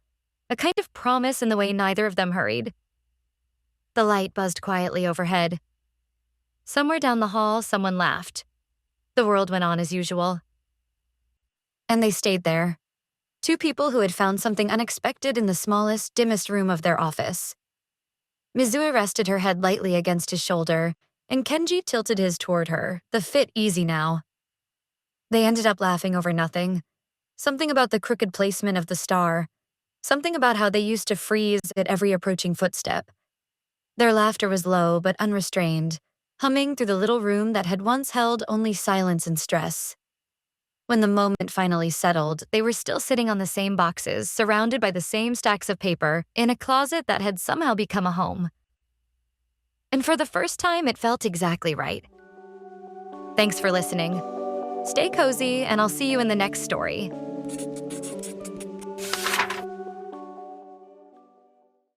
A kind of promise in the way neither of them hurried. The light buzzed quietly overhead. Somewhere down the hall, someone laughed. The world went on as usual. And they stayed there. Two people who had found something unexpected in the smallest, dimmest room of their office. Mizue rested her head lightly against his shoulder, and Kenji tilted his toward her, the fit easy now. They ended up laughing over nothing. Something about the crooked placement of the star. Something about how they used to freeze at every approaching footstep. Their laughter was low but unrestrained, humming through the little room that had once held only silence and stress. When the moment finally settled, they were still sitting on the same boxes, surrounded by the same stacks of paper, in a closet that had somehow become a home. And for the first time, it felt exactly right. Thanks for listening. Stay cozy, and I'll see you in the next story.